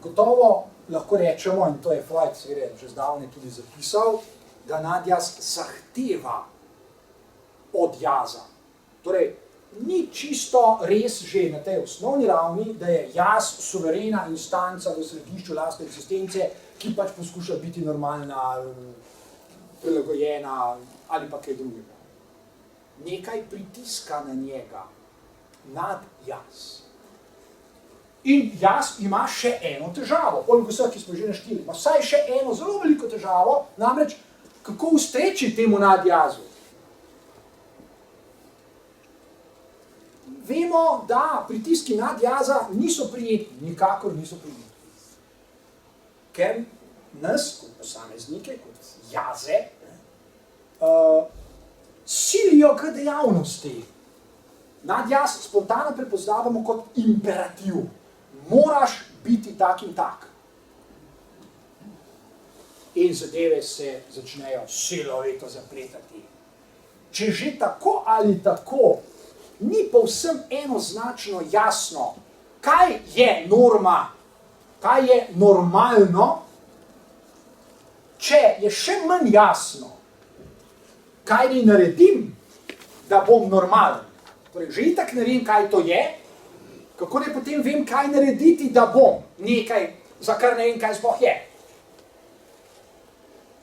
Gotovo lahko rečemo, in to je Freud seveda že zdavnaj tudi zapisal, da nadjaz zahteva od jaza. Torej, ni čisto res že na tej osnovni ravni, da je jaz suverena instanca v središču lastne eksistence, ki pač poskuša biti normalna, prilagojena ali pa kaj drugega. Nekaj pritiska na njega, nad jaz. In jaz ima še eno težavo, poleg vseh, ki smo že našteli, ima vsaj še eno zelo veliko težavo, namreč kako ustreči temu nadjazu. Vemo, da pritiski nadjaza niso prijetni, nikakor niso prijetni. Ker nas, kot posameznike, kot jaze, silijo k dejavnosti. Nadjaz spontano prepoznavamo kot imperativ. Moraš biti tak in tak. In zadeve se začnejo silovito zapletati. Če že tako ali tako ni povsem enoznačno jasno, kaj je norma, kaj je normalno, če je še manj jasno, kaj naj naredim, da bom normalen. Torej, že itak ne vem, kaj to je, kako naj potem vem, kaj narediti, da bom nekaj, za kar ne vem, kaj sploh je.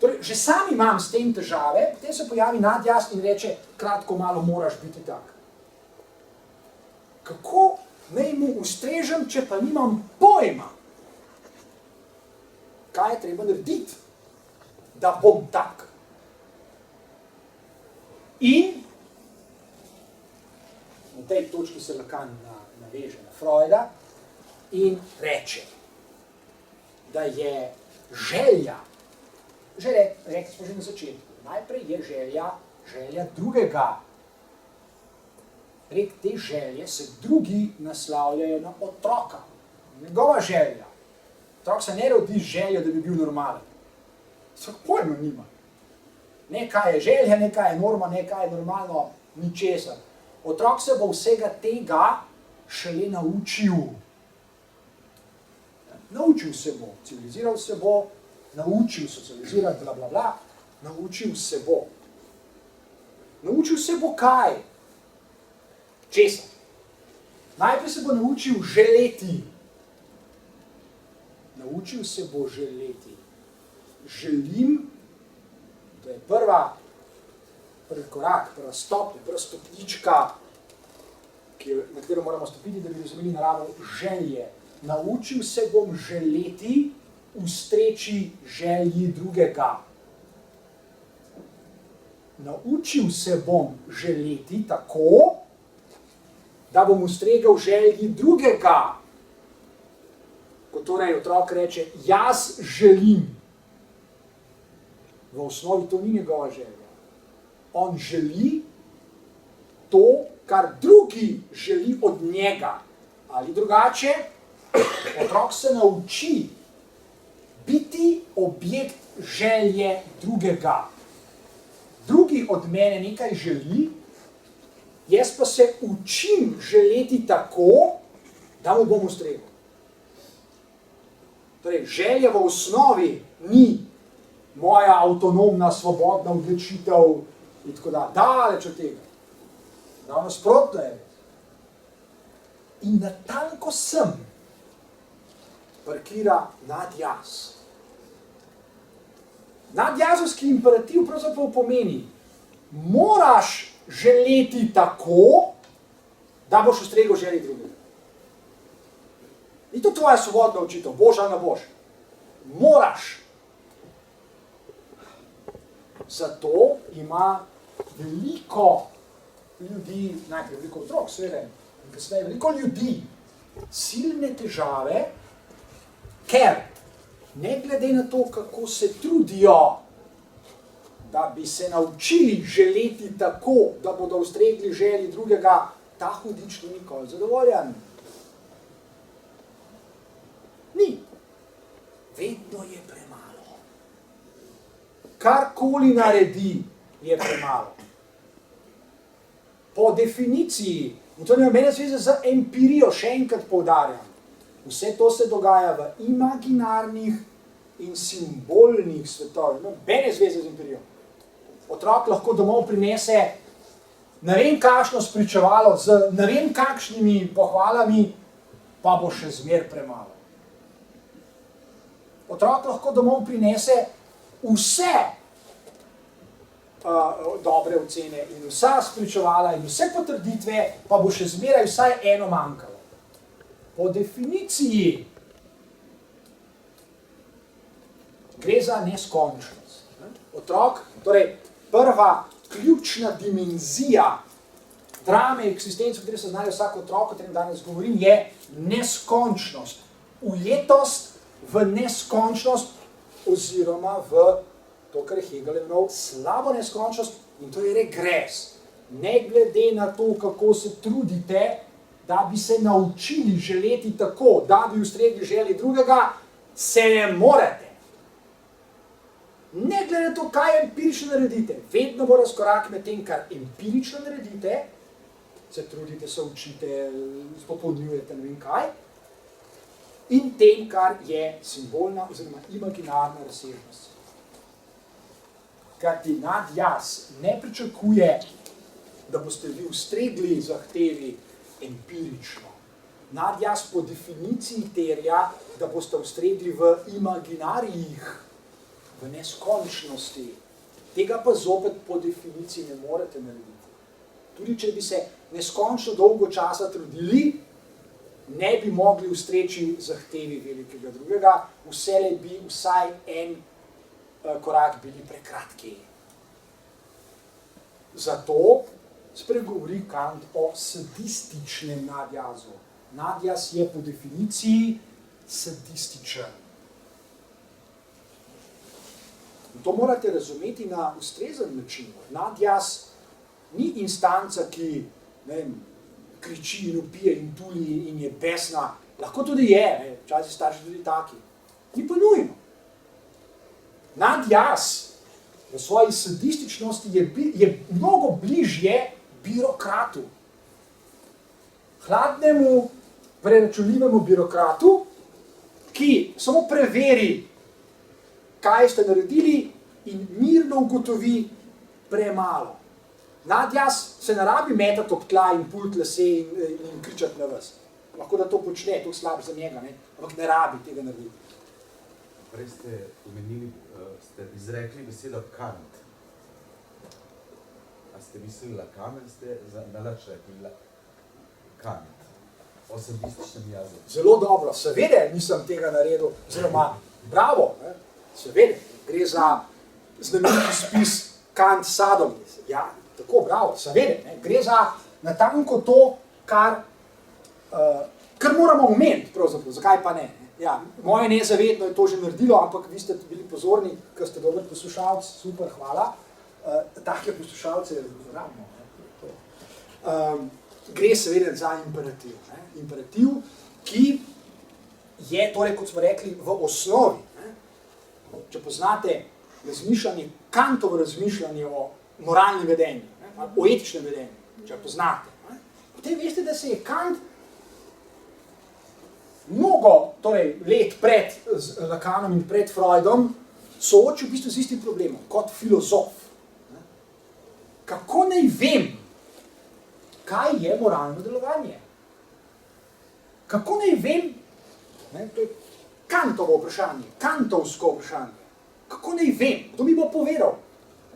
Torej, že sam imam s tem težave, potem se pojavi nadjaz in reče, kratko malo moraš biti tak. Kako naj mu ustrežem, če pa nimam pojma, kaj je treba narediti, da bom tak. In na tej točki se Lacan naveže na Freuda in reče, da je želja, rekli smo že na začetku, najprej je želja drugega. Prek te želje se drugi naslavljajo na otroka. Njegova želja. Otrok se ne rodi z željo, da bi bil normalen. Vsak pojma nima. Nekaj je želja, nekaj je norma, nekaj je normalno, ničesar. Otrok se bo vsega tega šele naučil. Naučil se bo, civiliziral se bo, naučil socializirati, bla, bla, bla, naučil se bo. Naučil se bo kaj? Česa? Najprej se bo naučil želeti. Naučil se bo želeti. Želim, to je prvi korak, prva stopnja, prva stopnička, na katero moramo stopiti, da bi razumeli naravo želje. Naučil se bom želeti ustreči želji drugega. Naučil se bom želeti tako, da bom ustregel želji drugega. Ko torej otrok reče, jaz želim. V osnovi to ni njegova želja. On želi to, kar drugi želi od njega. Ali drugače, otrok se nauči biti objekt želje drugega. Drugi od mene nekaj želi, jaz pa se učim želeti tako, da mu bom ustregel. Torej, želja v osnovi ni moja avtonomna, svobodna odločitev in tako dalje. Daleč od tega. Da, nasprotno je. In natanko sem parkira nadjaz. Nadjazovski imperativ pravzaprav pomeni, moraš želeti tako, da boš ustregel želji drugega. Ni to tvoja svobodna odločitev, boš ali ne boš. Moraš. Zato ima veliko ljudi, najprej veliko otrok, seveda, in kasneje veliko ljudi, silne težave, ker ne glede na to, kako se trudijo, da bi se naučili želeti tako, da bodo ustregli želji drugega, ta hudič ni nikoli zadovoljen. Ni. Vedno je premalo. Karkoli naredi, je premalo. Po definiciji, in to nima nobene zveze z empirijo, še enkrat poudarjam, vse to se dogaja v imaginarnih in simbolnih svetovih. Nobene zveze z empirijo. Otrok lahko domov prinese ne vem kakšno spričevalo z ne vem kakšnimi pohvalami, pa bo še zmer premalo. Otrok lahko domov prinese vse dobre ocene in vsa spričevala in vse potrditve, pa bo še zmeraj vsaj eno manjkalo. Po definiciji gre za neskončnost. Otrok, torej prva ključna dimenzija drame eksistence, o kateri se znajo vsak otrok, o katerem danes govorim, je neskončnost. Ujetost v neskončnost oziroma v to, kar je Hegel imenoval slabo neskončnost, in to je regres. Ne glede na to, kako se trudite, da bi se naučili želeti tako, da bi ustregli želji drugega, se ne morete. Ne glede na to, kaj empirično naredite, vedno bo razkorak med tem, kar empirično naredite, se trudite, se učite, spopolnjujete, ne vem kaj, in tem, kar je simbolna oziroma imaginarna razsežnost. Kajti nadjaz ne pričakuje, da boste vi ustregli zahtevi empirično. Nadjaz po definiciji terja, da boste ustregli v imaginarijih, v neskončnosti. Tega pa zopet po definiciji ne morete narediti. Tudi če bi se neskončno dolgo časa trudili, ne bi mogli ustreči zahtevi velikega drugega, vselej bi vsaj en korak bili prekratki. Zato spregovori Kant o sadističnem nadjazu. Nadjaz je po definiciji sadističen. In to morate razumeti na ustrezen način. Nadjaz ni instanca, ki kriči in vpije in tuli in je besna. Lahko tudi je, včasih starši tudi taki. Ni pa nujno. Nadjaz v svoji sadističnosti je mnogo bližje birokratu. Hladnemu, preračunljivemu birokratu, ki samo preveri, kaj ste naredili in mirno ugotovi premalo. Nadjaz se ne rabi metati ob tla in pult lase in kričati na vas. Lahko da to počne, to je slab za njega, ampak ne rabi tega narediti. prej ste omenili, ste izrekli besedo Kant. A ste mislili Lacan, ali ste nalač rekli Kant? O sadističnem jazu. Zelo dobro, seveda nisem tega naredil, oziroma bravo, seveda, gre za znameniti spis Kant Sadom. Ja, tako bravo, seveda, gre za natanko to, kar moramo omeniti, pravzaprav, zakaj pa ne. Ja, moje nezavedno je to že naredilo, ampak vi ste bili pozorni, ker ste dober poslušalci, super, hvala. Take poslušalce rabimo. Gre seveda za imperativ. Imperativ, ki je, torej, kot smo rekli, v osnovi. Če poznate razmišljanje, Kantovo razmišljanje o moralnem vedenju, o etičnem vedenju, če poznate, potem veste, da se je Kant mnogo let pred Lacanom in pred Freudom soočil v bistvu z istim problemom, kot filozof. Kako naj vem, kaj je moralno delovanje? Kako naj vem, to je Kantovo vprašanje, kantovsko vprašanje, kako naj vem, kdo mi bo povedal,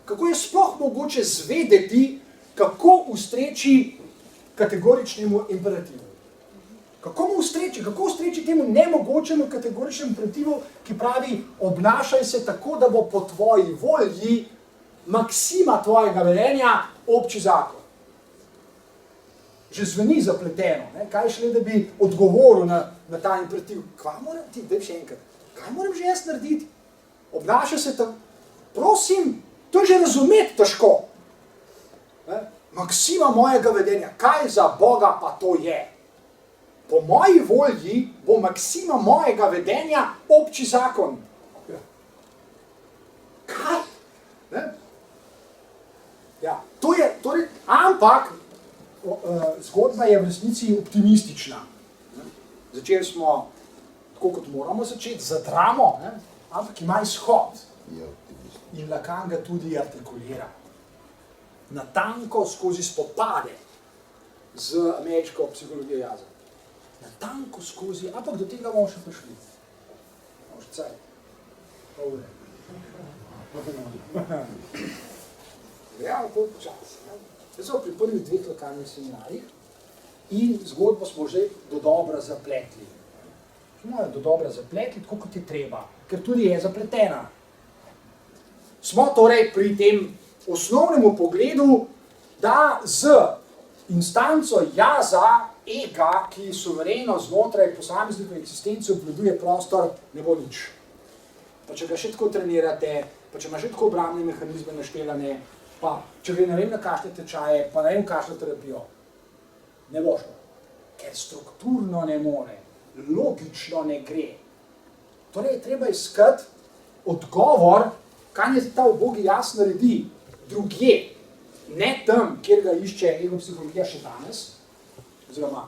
kako je sploh mogoče zvedeti, kako ustreči kategoričnemu imperativu. Kako ustreči temu nemogočemu kategoričnemu imperativu, ki pravi, obnašaj se tako, da bo po tvoji volji maksima tvojega vedenja obči zakon. Že zveni zapleteno, kaj šele, da bi odgovoril na ta imperativ. Kaj moram ti, daj še enkrat, kaj moram že jaz narediti? Obnašaj se tako, prosim, to je že razumeti težko. Maksima mojega vedenja, kaj za Boga pa to je? Po moji volji bo maksima mojega vedenja obči zakon. Kaj? Ja, to je, torej, ampak zgodba je v resnici optimistična. Začeli smo tako, kot moramo začeti, za dramo, ampak ima izhod. In Lacan ga tudi artikulira. Natanko skozi spopade z ameriško psihologijo jaza. Natanko skozi, ampak do tega bomo še prišli. Bomo še caj. Pol ure. Gremo pol počas. Jaz sem pri prvih 2 lokalnih seminarjih in zgodbo smo že dodobra zapletli. Smo jo dodobra zapletli, tako kot je treba, ker tudi je zapletena. Smo torej pri tem osnovnemu pogledu, da z instanco jaza, ega, ki suvereno znotraj posameznikove eksistence obvladuje prostor, ne bo nič. Pa če ga še tako trenirate, pa če ima še tako obrambne mehanizme naštelane, pa če gre ne vem na kakšne tečaje, pa ne vem kakšno terapijo, ne bo šlo. Ker strukturno ne more, logično ne gre. Torej je treba iskati odgovor, kaj je ta ubogi jaz naredi drugje, ne tam, kjer ga išče egopsihologija še danes, oziroma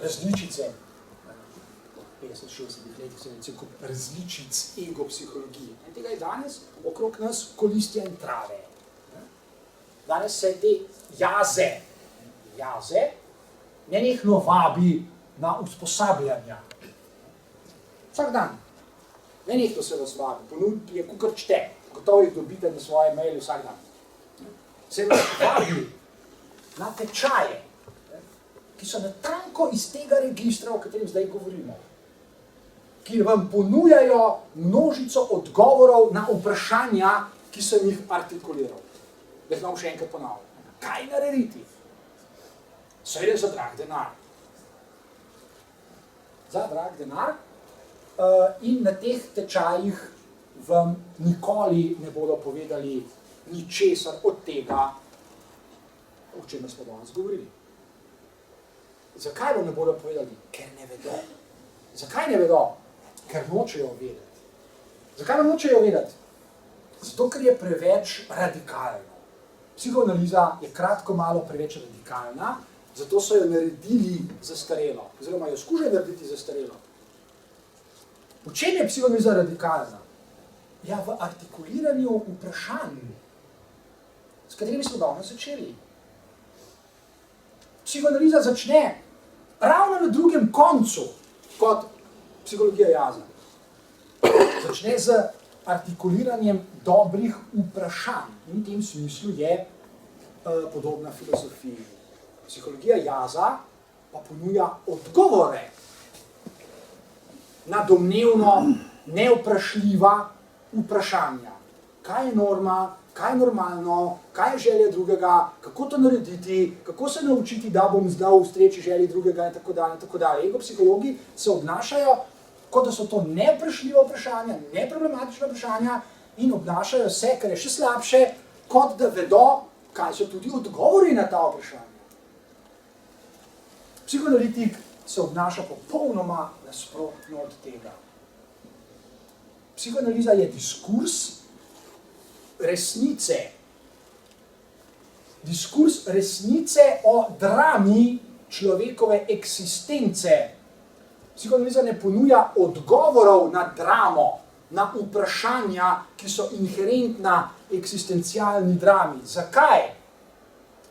različice, 50-60 letih se reče kot različic egopsihologije. Tega je danes okrog nas kolistja in trave. Danes se te jaze nenehno vabi na usposabljanja. Vsak dan. Nenehno se vas vabi, ponudb je kukor čte, gotovo jih dobite na svoje maili vsak dan. Se vas vabi na tečaje, ki so natanko iz tega registra, o katerem zdaj govorimo, ki vam ponujajo množico odgovorov na vprašanja, ki sem jih artikuliral. Da jih vam še enkrat ponavljam. Kaj narediti? Seveda za drag denar. Za drag denar in na teh tečajih vam nikoli ne bodo povedali ničesar od tega, o čemer smo danes govorili. Zakaj vam ne bodo povedali? Ker ne vedo. Zakaj ne vedo? Ker nočejo vedeti. Zakaj vam nočejo vedeti? Zato, ker je preveč radikalno. Psihoanaliza je kratko malo preveč radikalna, zato so jo naredili zastarelo, oziroma jo skušajo narediti zastarelo. V čem je psihoanaliza radikalna? Ja, v artikuliranju vprašanj, s katerimi smo danes začeli. Psihoanaliza začne ravno na drugem koncu, kot psihologija jaza. začne z artikuliranjem dobrih vprašanj. In v tem smislu je podobna filozofiji. Psihologija jaza pa ponuja odgovore na domnevno nevprašljiva vprašanja. Kaj je norma, kaj je normalno, kaj je želja drugega, kako to narediti, kako se naučiti, da bom znal ustreči želji drugega in tako dalje in tako dalje. Egopsihologi se obnašajo, kot da so to nevprašljiva vprašanja, neproblematična vprašanja in obnašajo se, kar je še slabše, kot da vedo, kaj so tudi odgovori na ta vprašanja. Psihoanalitik se obnaša popolnoma nasprotno od tega. Psihoanaliza je diskurs resnice. Diskurs resnice o drami človekove eksistence. Psihoanaliza ne ponuja odgovorov na dramo, na vprašanja, ki so inherentna eksistencialni drami. Zakaj?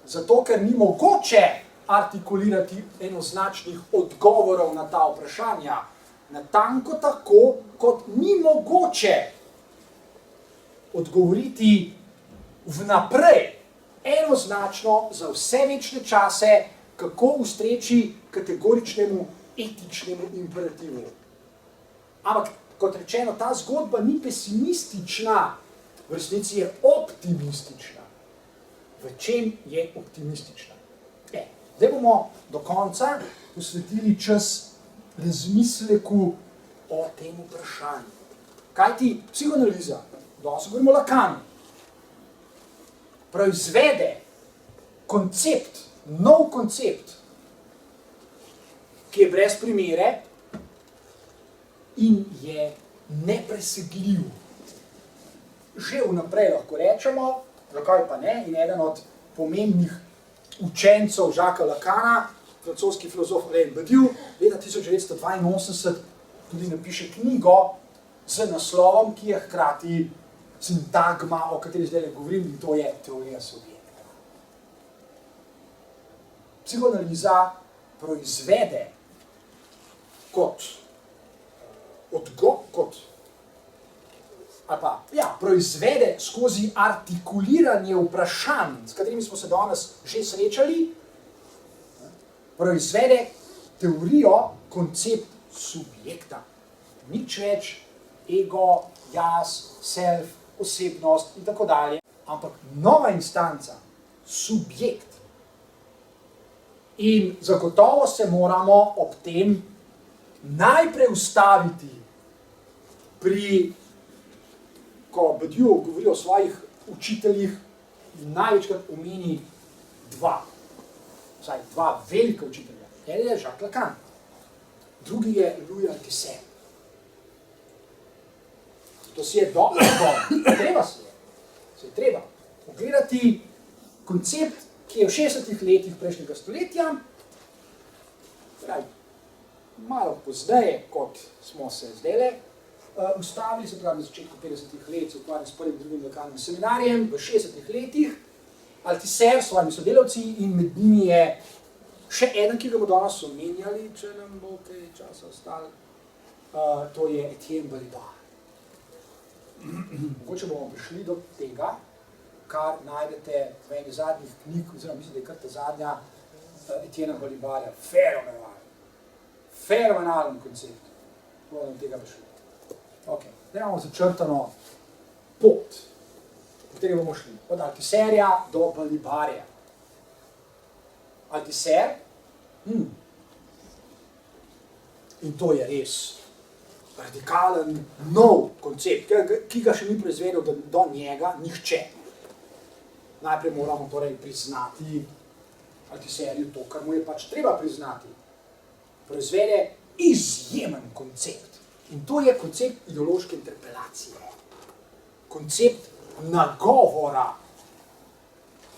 Zato, ker ni mogoče artikulirati enoznačnih odgovorov na ta vprašanja. Natanko tako, kot ni mogoče odgovoriti vnaprej, enoznačno za vse večne čase, kako ustreči kategoričnemu etičnemu imperativu. Ampak, kot rečeno, ta zgodba ni pesimistična, v resnici je optimistična. V čem je optimistična? Zdaj bomo do konca posvetili čas razmisleku o tem vprašanju. Kajti psihoanaliza, danes govorimo o Lacanu, proizvede koncept, nov koncept, ki je brez primere in je nepresegljiv. Že vnaprej lahko rečemo, zakaj pa ne, in eden od pomembnih učencev Jacquesa Lacana, francoski filozof Alain Badiou, leta 1982 tudi napiše knjigo z naslovom, ki je hkrati sintagma, o kateri zdaj govorim, in to je teorija subjekta. Psihoanaliza proizvede proizvede skozi artikuliranje vprašanj, s katerimi smo se danes že srečali, proizvede teorijo, koncept subjekta. Nič več ego, jaz, self, osebnost in tako dalje, ampak nova instanca, subjekt. In zagotovo se moramo ob tem najprej ustaviti pri, ko Badiou govori o svojih učiteljih, največkrat omeni dva velika učitelja. En je Jacques Lacan, drugi je Louis Althusser. To si je dobro, se je treba pogledati koncept, ki je v 60. letih prejšnjega stoletja, malo pozneje, kot smo se zdajle ustavili, se pravi na začetku 50. let, se ukvarjali s prvim drugim lokalnim seminarjem, v 60. letih, Althusser s svojimi sodelavci in med njimi je še eden, ki ga bomo danes omenjali, če nam bo kaj časa ostalo, to je Etienne Balibar. Mogoče bomo prišli do tega, kar najdete v eni zadnjih knjig, oziroma mislim, da je kar ta zadnja Etienne Balibarja. Fenomenalen koncept. Bomo do tega prišli. Ok, zdaj imamo začrtano pot, po kateri bomo šli. Od Althusserja do Balibarja. Althusser, in to je res radikalen, nov koncept, ki ga še ni proizvedel do njega nihče. Najprej moramo torej priznati Althusserju to, kar mu je pač treba priznati. Proizvede izjemen koncept. In to je koncept ideološke interpelacije. Koncept nagovora.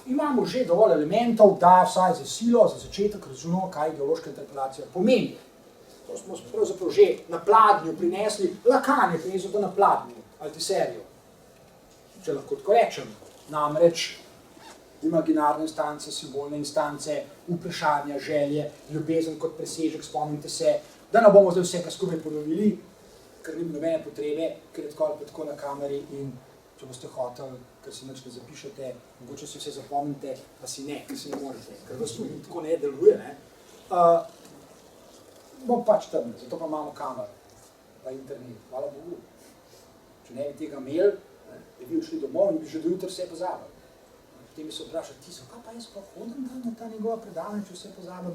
Imamo že dovolj elementov, da vsaj za silo, za začetek razumemo, kaj ideološka interpelacija pomeni. To smo pravzaprav že na pladnju prinesli, Lacan je prinesel to na pladnju, Althusserju. Če lahko tako rečem, namreč imaginarne instance, simbolne instance, vprašanja, želje, ljubezen kot presežek, spomnite se, da ne bomo zdaj vsega skupaj ponovili, ker ni nobene potrebe, ker je tako ali pa tako na kameri in če boste hoteli, ker si nič ne zapišete, mogoče si vse zapomnite, pa si ne, ker si ne morete, ker vas tudi tako ne deluje, ne. Bom pač tam, zato pa imamo kamero, pa internet, hvala Bogu. Če ne bi tega imeli, bi šli domov in bi že do jutra vse pozabili. Potem bi se vprašali, kaj pa jaz pa hodim tam na ta njegova predavanja, če vse pozabim,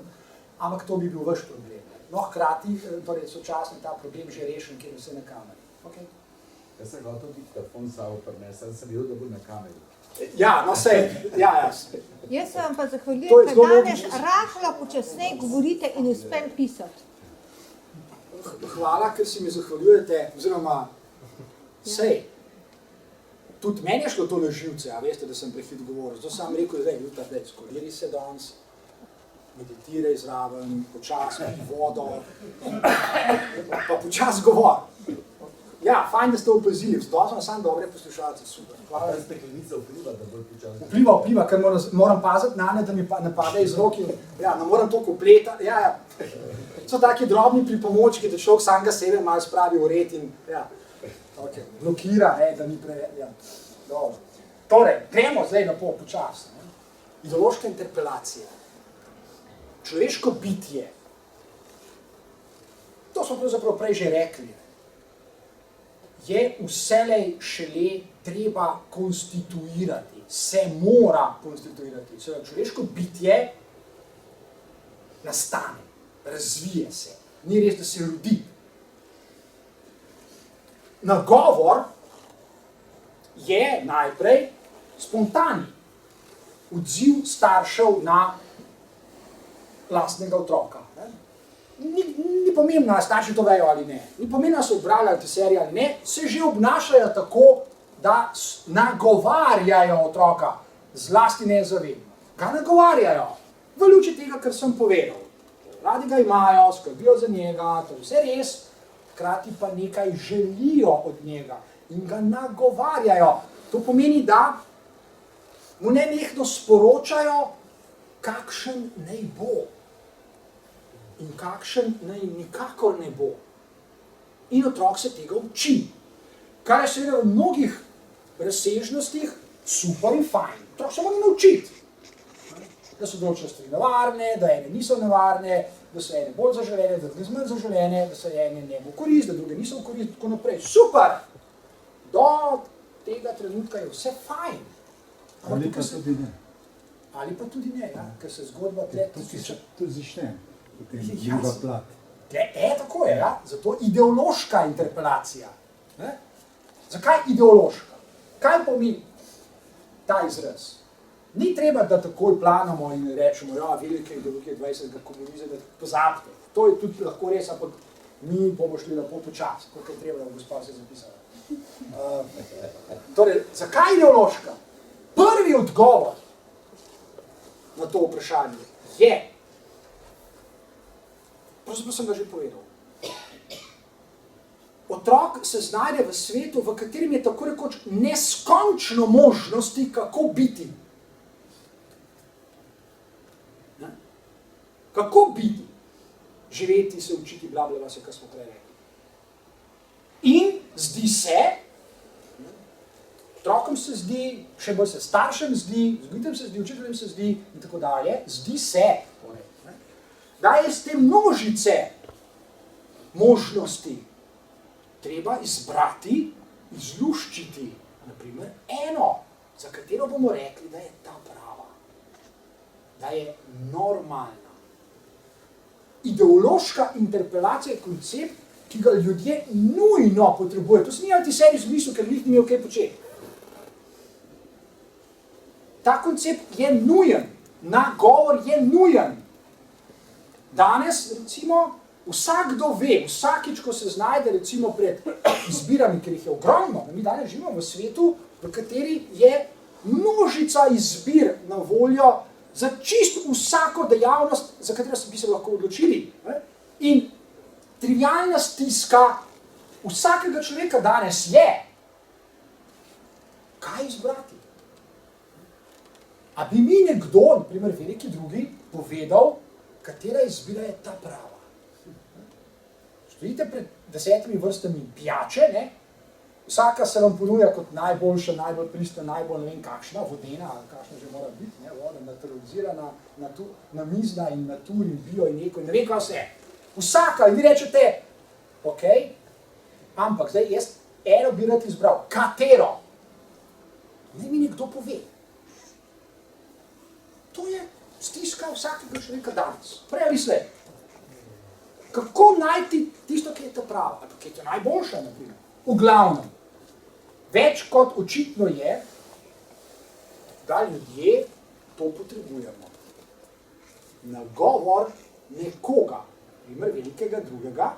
ampak to bi bil vaš problem. No, hkrati, torej sočasno ta problem že rešen, ker je vse na kameri. Okay. Jaz sem gotovo diktafon sabo prinesel, sem videl, da bo na kameri. Ja, no sej, ja. Jaz se vam pa zahvaljujem, ker danes rahlo počasneje govorite in uspem pisati. Hvala, ker si mi zahvaljujete, oziroma sej. Tudi meni je šlo to na živce, a veste, da sem prehit govoril. Zato sem rekel, da skoliri se danes, meditiraj zraven, počas pij vodo, pa počas govor. Ja, fajn, da ste opazili, zato sem sam dobre poslušalce, super. Hvala, da steklenica vpliva, da bolj počas. Vpliva, ker moram paziti na ne, da mi ne pade iz roki, ja, ne moram to kompletati, ja. So taki drobni pripomočki, da človek samega sebe malo spravi v red in, ja. Okay. Blokira, da ni preveč. Ja. Torej, gremo zdaj na počas. Ideološka interpelacija. Človeško bitje. To smo pravzaprav prej že rekli. Je vselej šele treba konstituirati. Se mora konstituirati. Človeško bitje nastane, razvije se. Ni res, da se rodi. Nagovor je najprej spontani odziv staršev na lastnega otroka. Ni pomembno, ali starši to vejo ali ne. Ni pomembno, ali so odbrali ali te serije ali ne. Se že obnašajo tako, da nagovarjajo otroka, zlasti nezavedno. Ga nagovarjajo v luči tega, kar sem povedal. Radi ga imajo, skrbijo za njega, to je vse res. Hkrati pa nekaj želijo od njega in ga nagovarjajo. To pomeni, da mu nenehno sporočajo, kakšen naj bo in kakšen naj nikakor ne bo. In otrok se tega uči. Kar je seveda v mnogih razsežnostih super in fajn. Otrok se mora naučiti, da so določene stvari nevarne, da ene niso nevarne, da so ene bolj zaželene, da druge zmanj zaželene, da so ene njemu v korist, da druge niso v korist, tako naprej. Super! Do tega trenutka je vse fajn. Ali pa tudi ne. Ali pa tudi ne, ja, ker se zgodba tle... To začne, potem druga plat. Tako je, ja. Zato ideološka interpelacija. Zakaj ideološka? Kaj pomeni ta izraz? Ni treba, da takoj planamo in rečemo, ja, velike ideologije 20. komunizma, da pozabite. To je tudi lahko res, ampak mi bomo šli lepo počas, koliko je treba, da gospa se zapisala. Torej, zakaj ideološka? Prvi odgovor na to vprašanje je, pravzaprav sem ga že povedal, otrok se znajde v svetu, v katerem je tako rekoč neskončno možnosti, kako biti. Kako biti? Živeti, se učiti, bla, bla, vse, kar smo prej rekli. In zdi se, otrokom se zdi, še bolj se staršem zdi, vzgojiteljem se zdi, učiteljem se zdi in tako dalje, zdi se, da je iz te množice možnosti treba izbrati, izluščiti, naprimer, eno, za katero bomo rekli, da je ta prava, da je normalna. Ideološka interpelacija je koncept, ki ga ljudje nujno potrebujejo. To se ni ti sebi zmisel, ker njih ni imel kaj početi. Ta koncept je nujen, nagovor je nujen. Danes, recimo, vsakdo ve, vsakič, ko se znajde, recimo, pred izbirami, ker jih je ogromno, mi danes živimo v svetu, v kateri je množica izbir na voljo za čisto vsako dejavnost, za katero bi se lahko odločili. In trivialna stiska vsakega človeka danes je, kaj izbrati. A bi mi nekdo, naprimer veliki drugi, povedal, katera izbira je ta prava. Stojite pred 10 vrstami pijače, ne? Vsaka se vam ponuja kot najboljša, najbolj pristna, najbolj ne vem kakšna, vodena ali kakšna že mora biti, ne? Voda naturalizirana, namizna in natur in bio in eko in ne vem kaj vse. Vsaka, in vi rečete, ok, ampak zdaj jaz eno bi rad izbral, katero? Naj mi nekdo pove. To je stiska vsakega človeka danes, prej ali slej. Kako najti tisto, ki je ta prava, ali ki je ta najboljša, naprimer. V glavnem, več kot očitno je, da ljudje to potrebujemo. Nagovor nekoga, primer velikega drugega,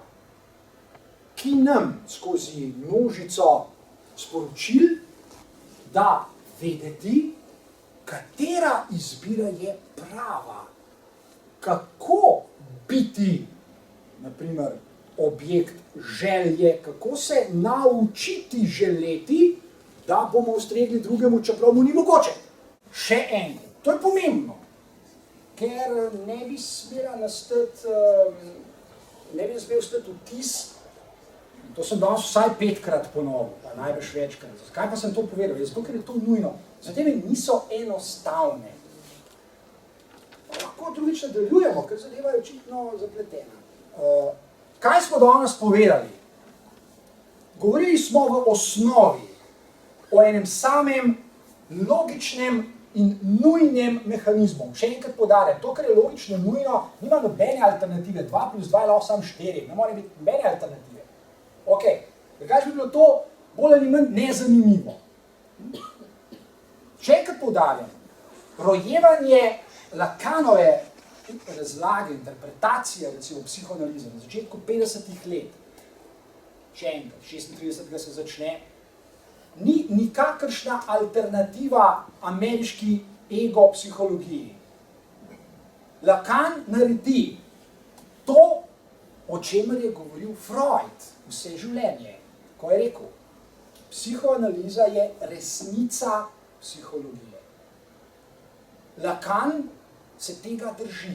ki nam skozi množico sporočil da vedeti, katera izbira je prava. Kako biti, naprimer, objekt želje, kako se naučiti želeti, da bomo ustregli drugemu, čeprav mu ni mogoče. Še eno, to je pomembno, ker ne bi smel ostati vtis, to sem danes vsaj 5-krat ponovil, pa največ večkrat. Zakaj pa sem to povedal? Zato, ker je to nujno. Zadeve niso enostavne. Lahko drugič nadaljujemo, ker zadeva je očitno zapletena. Kaj smo danes povedali? Govorili smo v osnovi o enem samem logičnem in nujnem mehanizmu. Še enkrat poudarjam, to, kar je logično nujno, nima nobene alternative. 2 + 2 je lahko samo 4, ne more biti nobene alternative. Ok, drugače bi bilo to bolj ali manj nezanimivo. Še enkrat poudarjam, rojevanje Lacanove razlage, interpretacije, recimo psihoanalize, na začetku 50-ih let, še enkrat, 36. se začne, ni nikakršna alternativa ameriški ego-psihologiji. Lacan naredi to, o čemer je govoril Freud vse življenje, ko je rekel, psihoanaliza je resnica psihologije. Lacan se tega drži.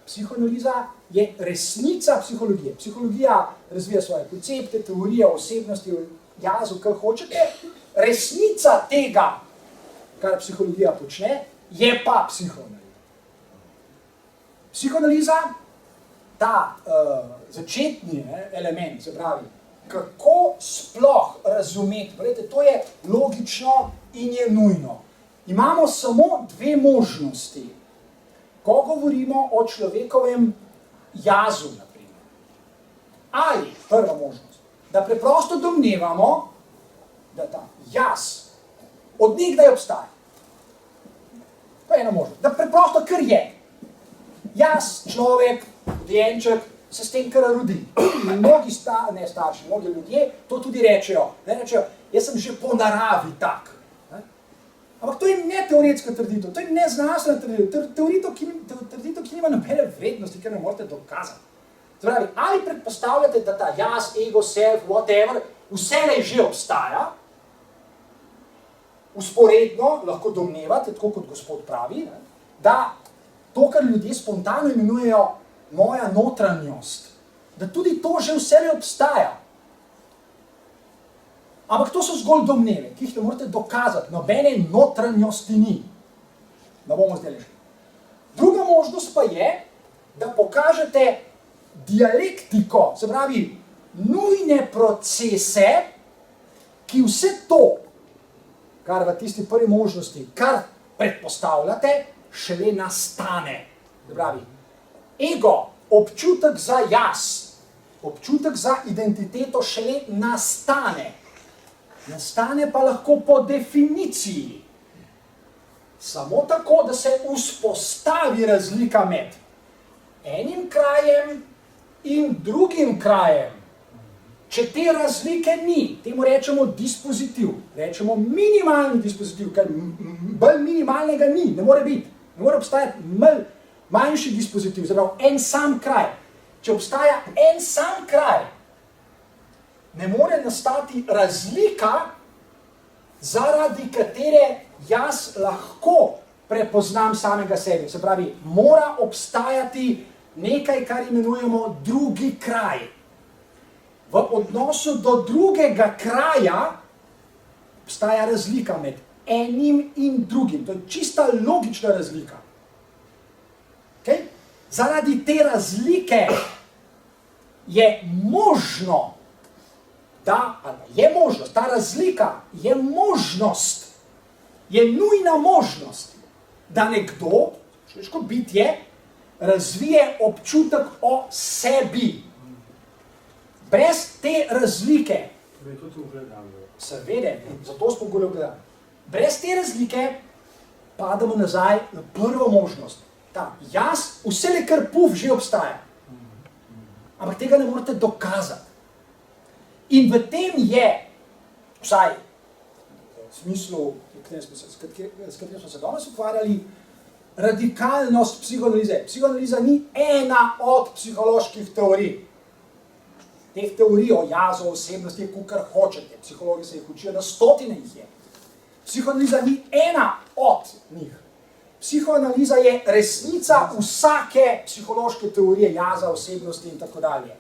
Psihoanaliza je resnica psihologije. Psihologija razvija svoje koncepte, teorije, osebnosti, jazu, kar hočete. Resnica tega, kar psihologija počne, je pa psihoanaliza. Psihoanaliza, ta začetni element, se pravi, kako sploh razumeti, verjete, to je logično in je nujno. Imamo samo 2 možnosti, ko govorimo o človekovem jazu, naprimer. Ali, prva možnost, da preprosto domnevamo, da ta jaz od nekdaj obstaja. To je ena možnost, da preprosto kar je. Jaz, človek, dojenček, se s tem kar rodi. Mnogi starši, mnogi ljudje to tudi rečejo. Rečejo, jaz sem že po naravi tak. Ampak to je ne teoretska trditev, to je ne znanstvena trditev, ki nima nobene vrednosti, ker ne morete dokazati. Pravi, ali predpostavljate, da ta jaz, ego, self, whatever, vselej že obstaja, usporedno lahko domnevate, tako kot gospod pravi, da to, kar ljudje spontano imenujejo moja notranjost, da tudi to že vselej obstaja. Ampak to so zgolj domneve, ki jih ne morete dokazati, nobene notranjosti ni. Ne bomo zdaj šli. Druga možnost pa je, da pokažete dialektiko, se pravi, nujne procese, ki vse to, kar v tisti prvi možnosti, kar predpostavljate, šele nastane. Se pravi, ego, občutek za jaz, občutek za identiteto šele nastane. Nastane pa lahko po definiciji. Samo tako, da se vzpostavi razlika med enim krajem in drugim krajem. Če te razlike ni, temu rečemo dispozitiv, rečemo minimalni dispozitiv, ker bolj minimalnega ni, ne more biti. Ne more obstajati manjši dispozitiv, zapravo en sam kraj. Če obstaja en sam kraj, ne more nastati razlika, zaradi katere jaz lahko prepoznam samega sebe. Se pravi, mora obstajati nekaj, kar imenujemo drugi kraj. v odnosu do drugega kraja obstaja razlika med enim in drugim. To je čista logična razlika. Okay? Zaradi te razlike je možno, ta razlika je možnost, je nujna možnost, da nekdo, človeško bitje, razvije občutek o sebi. Brez te razlike, seveda, zato smo gledali, brez te razlike padamo nazaj na prvo možnost. Ta jaz, vse kar puf že obstaja. Ampak tega ne morete dokazati. In v tem je, vsaj v smislu, s katerim smo se danes ukvarjali, radikalnost psihoanalize. Psihoanaliza ni ena od psiholoških teorij. Teh teorij o jazu, osebnosti, kar hočete. Psihologi se jih učijo, na stotine jih je. Psihoanaliza ni ena od njih. Psihoanaliza je resnica vsake psihološke teorije jaza, osebnosti in tako dalje.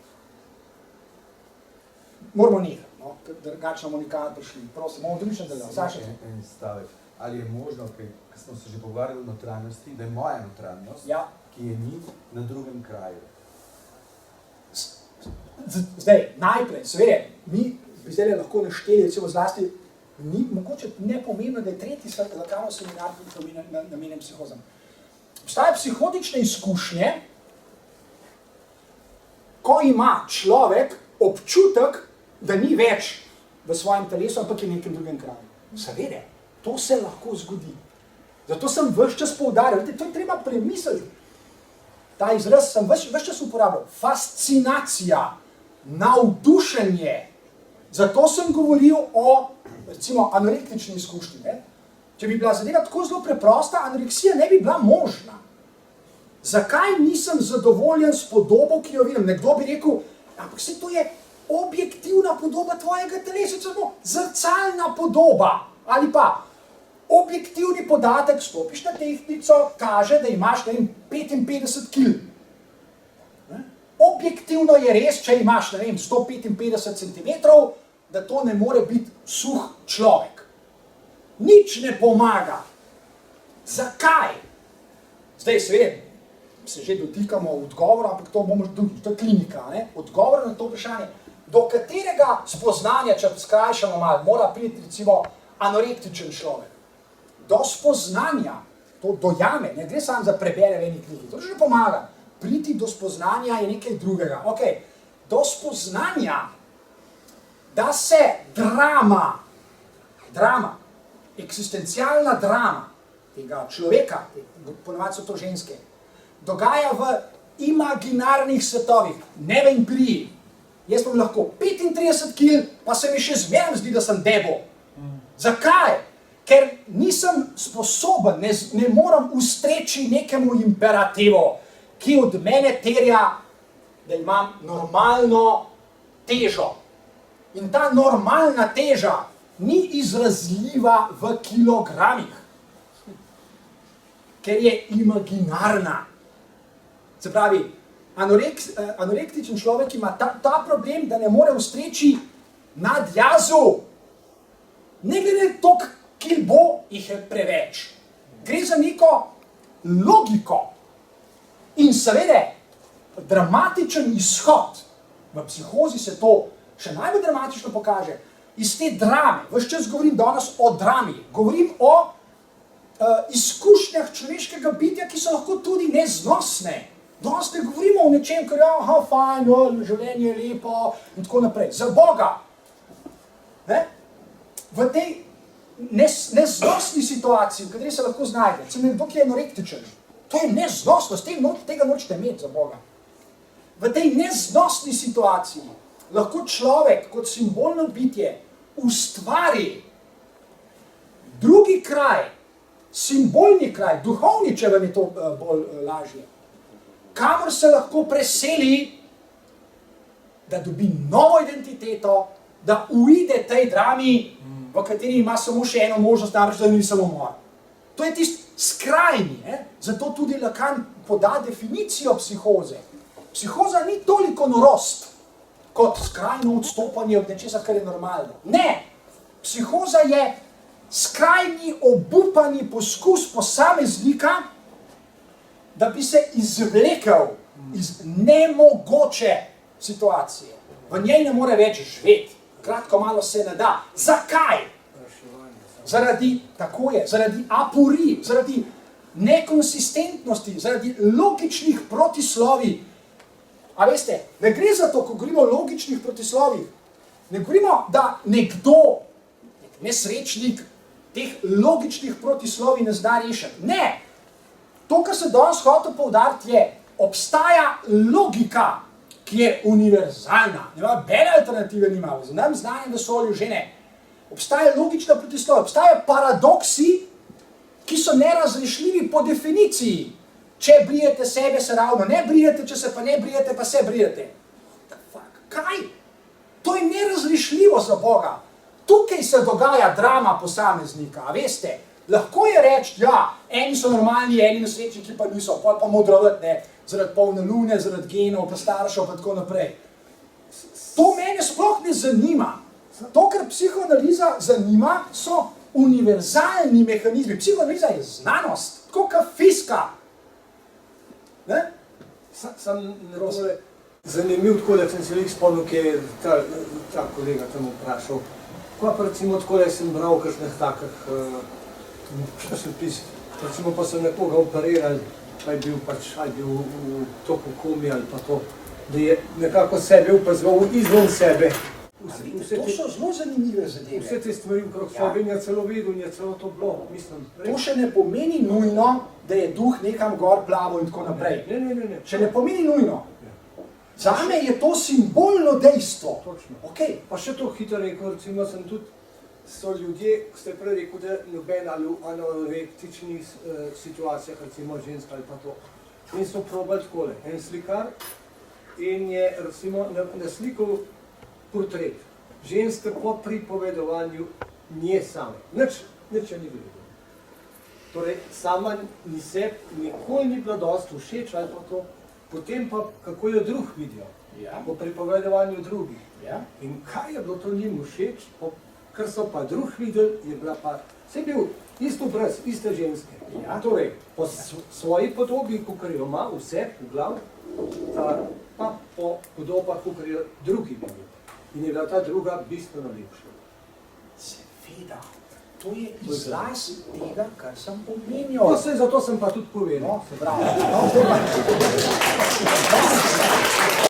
Moramo nehati, no? Drugače bomo nikad prišli. Prosim, bomo drugično delali. Saša. En stavek. Ali je možno, ker smo se že pogovarjali o notranjosti, da je moja notranjost, ja, ki je ni na drugem kraju? Zdaj, najprej, seveda, mi bi zdaj lahko našteli, recimo zlasti, ni mogoče nepomembno, da je tretji Lacanov seminar namenjen psihozam. Obstajajo psihotične izkušnje, ko ima človek občutek, da ni več v svojem telesu, ampak je v nekem drugem kraju. Seveda, to se lahko zgodi. Zato sem ves čas poudarjal, to je treba premisliti. Ta izraz sem ves čas uporabljal. Fascinacija, navdušenje. Zato sem govoril o, recimo, anorektični izkušnji. Ne? Če bi bila zadeva tako zelo preprosta, anoreksija ne bi bila možna. Zakaj nisem zadovoljen s podobo, ki jo vidim? Nekdo bi rekel, ampak se to je objektivna podoba tvojega telesa, samo zrcalna podoba. Ali pa objektivni podatek, stopiš na tehtnico, kaže, da imaš 55 kg. Objektivno je res, če imaš 155 cm, da to ne more biti suh človek. Nič ne pomaga. Zakaj? Zdaj seveda se že dotikamo odgovora, ampak to bomo drugič, to je klinika. Ne? Odgovor na to vprašanje, do katerega spoznanja, če skrajšamo malo, mora priti recimo anorektičen človek. Do spoznanja, to dojame, ne gre samo za prebere v eni knjigi, to že pomaga. Priti do spoznanja je nekaj drugega. Okay. Do spoznanja, da se drama, eksistencialna drama tega človeka, ponavadi so to ženske, dogaja v imaginarnih svetovih, ne v empiriji. Jaz pa lahko 35 kg, pa se mi še zmeraj zdi, da sem debel. Zakaj? Ker nisem sposoben, ne moram ustreči nekemu imperativu, ki od mene terja, da imam normalno težo. In ta normalna teža ni izrazljiva v kilogramih, ker je imaginarna. Se pravi, anorektičen človek ima ta problem, da ne more ustreči nad jazu. Ne glede to, kil bo, jih je preveč. Gre za neko logiko. In seveda, dramatičen izhod, v psihozi se to še najbolj dramatično pokaže, iz te drame, ves čas govorim danes o drami, govorim o izkušnjah človeškega bitja, ki so lahko tudi neznosne. Danes ne govorimo o nečem, kar je fajn, življenje je lepo in tako naprej. Za Boga. Ne? V tej neznosni situaciji, v kateri se lahko znajde, sem nekdo, ki je anorektičen, to je neznosnost, tega nočete imeti za Boga. V tej neznosni situaciji lahko človek kot simbolno bitje ustvari drugi kraj, simbolni kraj, duhovni, če vam je to bolj lažje, kamor se lahko preseli, da dobi novo identiteto, da uide tej drami, v kateri ima samo še eno možnost, namreč da ni samomor. To je tisti skrajni, zato tudi Lacan poda definicijo psihoze. Psihoza ni toliko norost, kot skrajno odstopanje od nečesa, kar je normalno. Ne! Psihoza je skrajni obupani poskus posameznika, da bi se izvlekel iz nemogoče situacije. V njej ne more več živeti. Kratko malo se ne da. Zakaj? Zaradi aporij, zaradi nekonsistentnosti, zaradi logičnih protislovij. A veste, ne gre za to, ko govorimo o logičnih protislovih, ne govorimo, da nekdo, nesrečnik, teh logičnih protislovij ne zna rešiti. Ne! To, kar se danes hotel poudariti, je, obstaja logika, ki je univerzalna. Nema bene alternative nima, z nam znanjem vesolju že ne. Obstaja logična protislova, obstajajo paradoksi, ki so nerazrešljivi po definiciji. Če brijete sebe, se ravno ne brijete, če se pa ne brijete, pa se brijete. What the fuck? Kaj? To je nerazrešljivo za Boga. Tukaj se dogaja drama posameznika, a veste? Lahko je reči, ja, eni so normalni, eni nesrečniki pa niso, pa modrovati, ne, zaradi polne lune, zaradi genov, pa staršev, pa tako naprej. To mene sploh ne zanima. To, kar psihoanaliza zanima, so univerzalni mehanizmi. Psihoanaliza je znanost, tako kot fizika. Ne? Sam zanimiv, takole sem se veliko spomnil, ki je ta kolega tam vprašal. Ko pa recimo takole sem bral kakšnih takih časopis, recimo pa so nekoga operirali, pa je bil pač, ali bil v toku komi ali pa to, da je nekako sebe upazoval izven sebe. To so zelo zanimive zadeve. Vse te stvari okrog sebe in je celo vedel in je celo to bilo, mislim. To še ne pomeni nujno, da je duh nekam gor plaval in tako naprej. Ne. Še ne pomeni nujno. Zame je to simbolno dejstvo. Točno. Okay. Pa še to hitro rekel, recimo sem tudi, so ljudje, ko ste prej rekel, da noben ali v anorektičnih situacijah, recimo ženska ali pa to. In so probali takole, en slikar in je recimo naslikal portret ženske po pripovedovanju nje same. Nič je ni bilo. Torej, sama ni sebi, nikoli ni bila dosti všeč ali pa to, potem pa kako jo drug vidijo, po pripovedovanju drugih. In kaj je bilo to njim všeč, kar so pa drug videli, je bila pa, vse bil isto obraz, iste ženske. Torej, po svoji podobi, kakor jo ima vse v glav, pa po podobah, kakor jo drugi vidijo. In je bila ta druga bistveno lepša. Seveda, to je izraz tega, kar sem omenjal. Zato sem pa tudi povedal. No, bravo.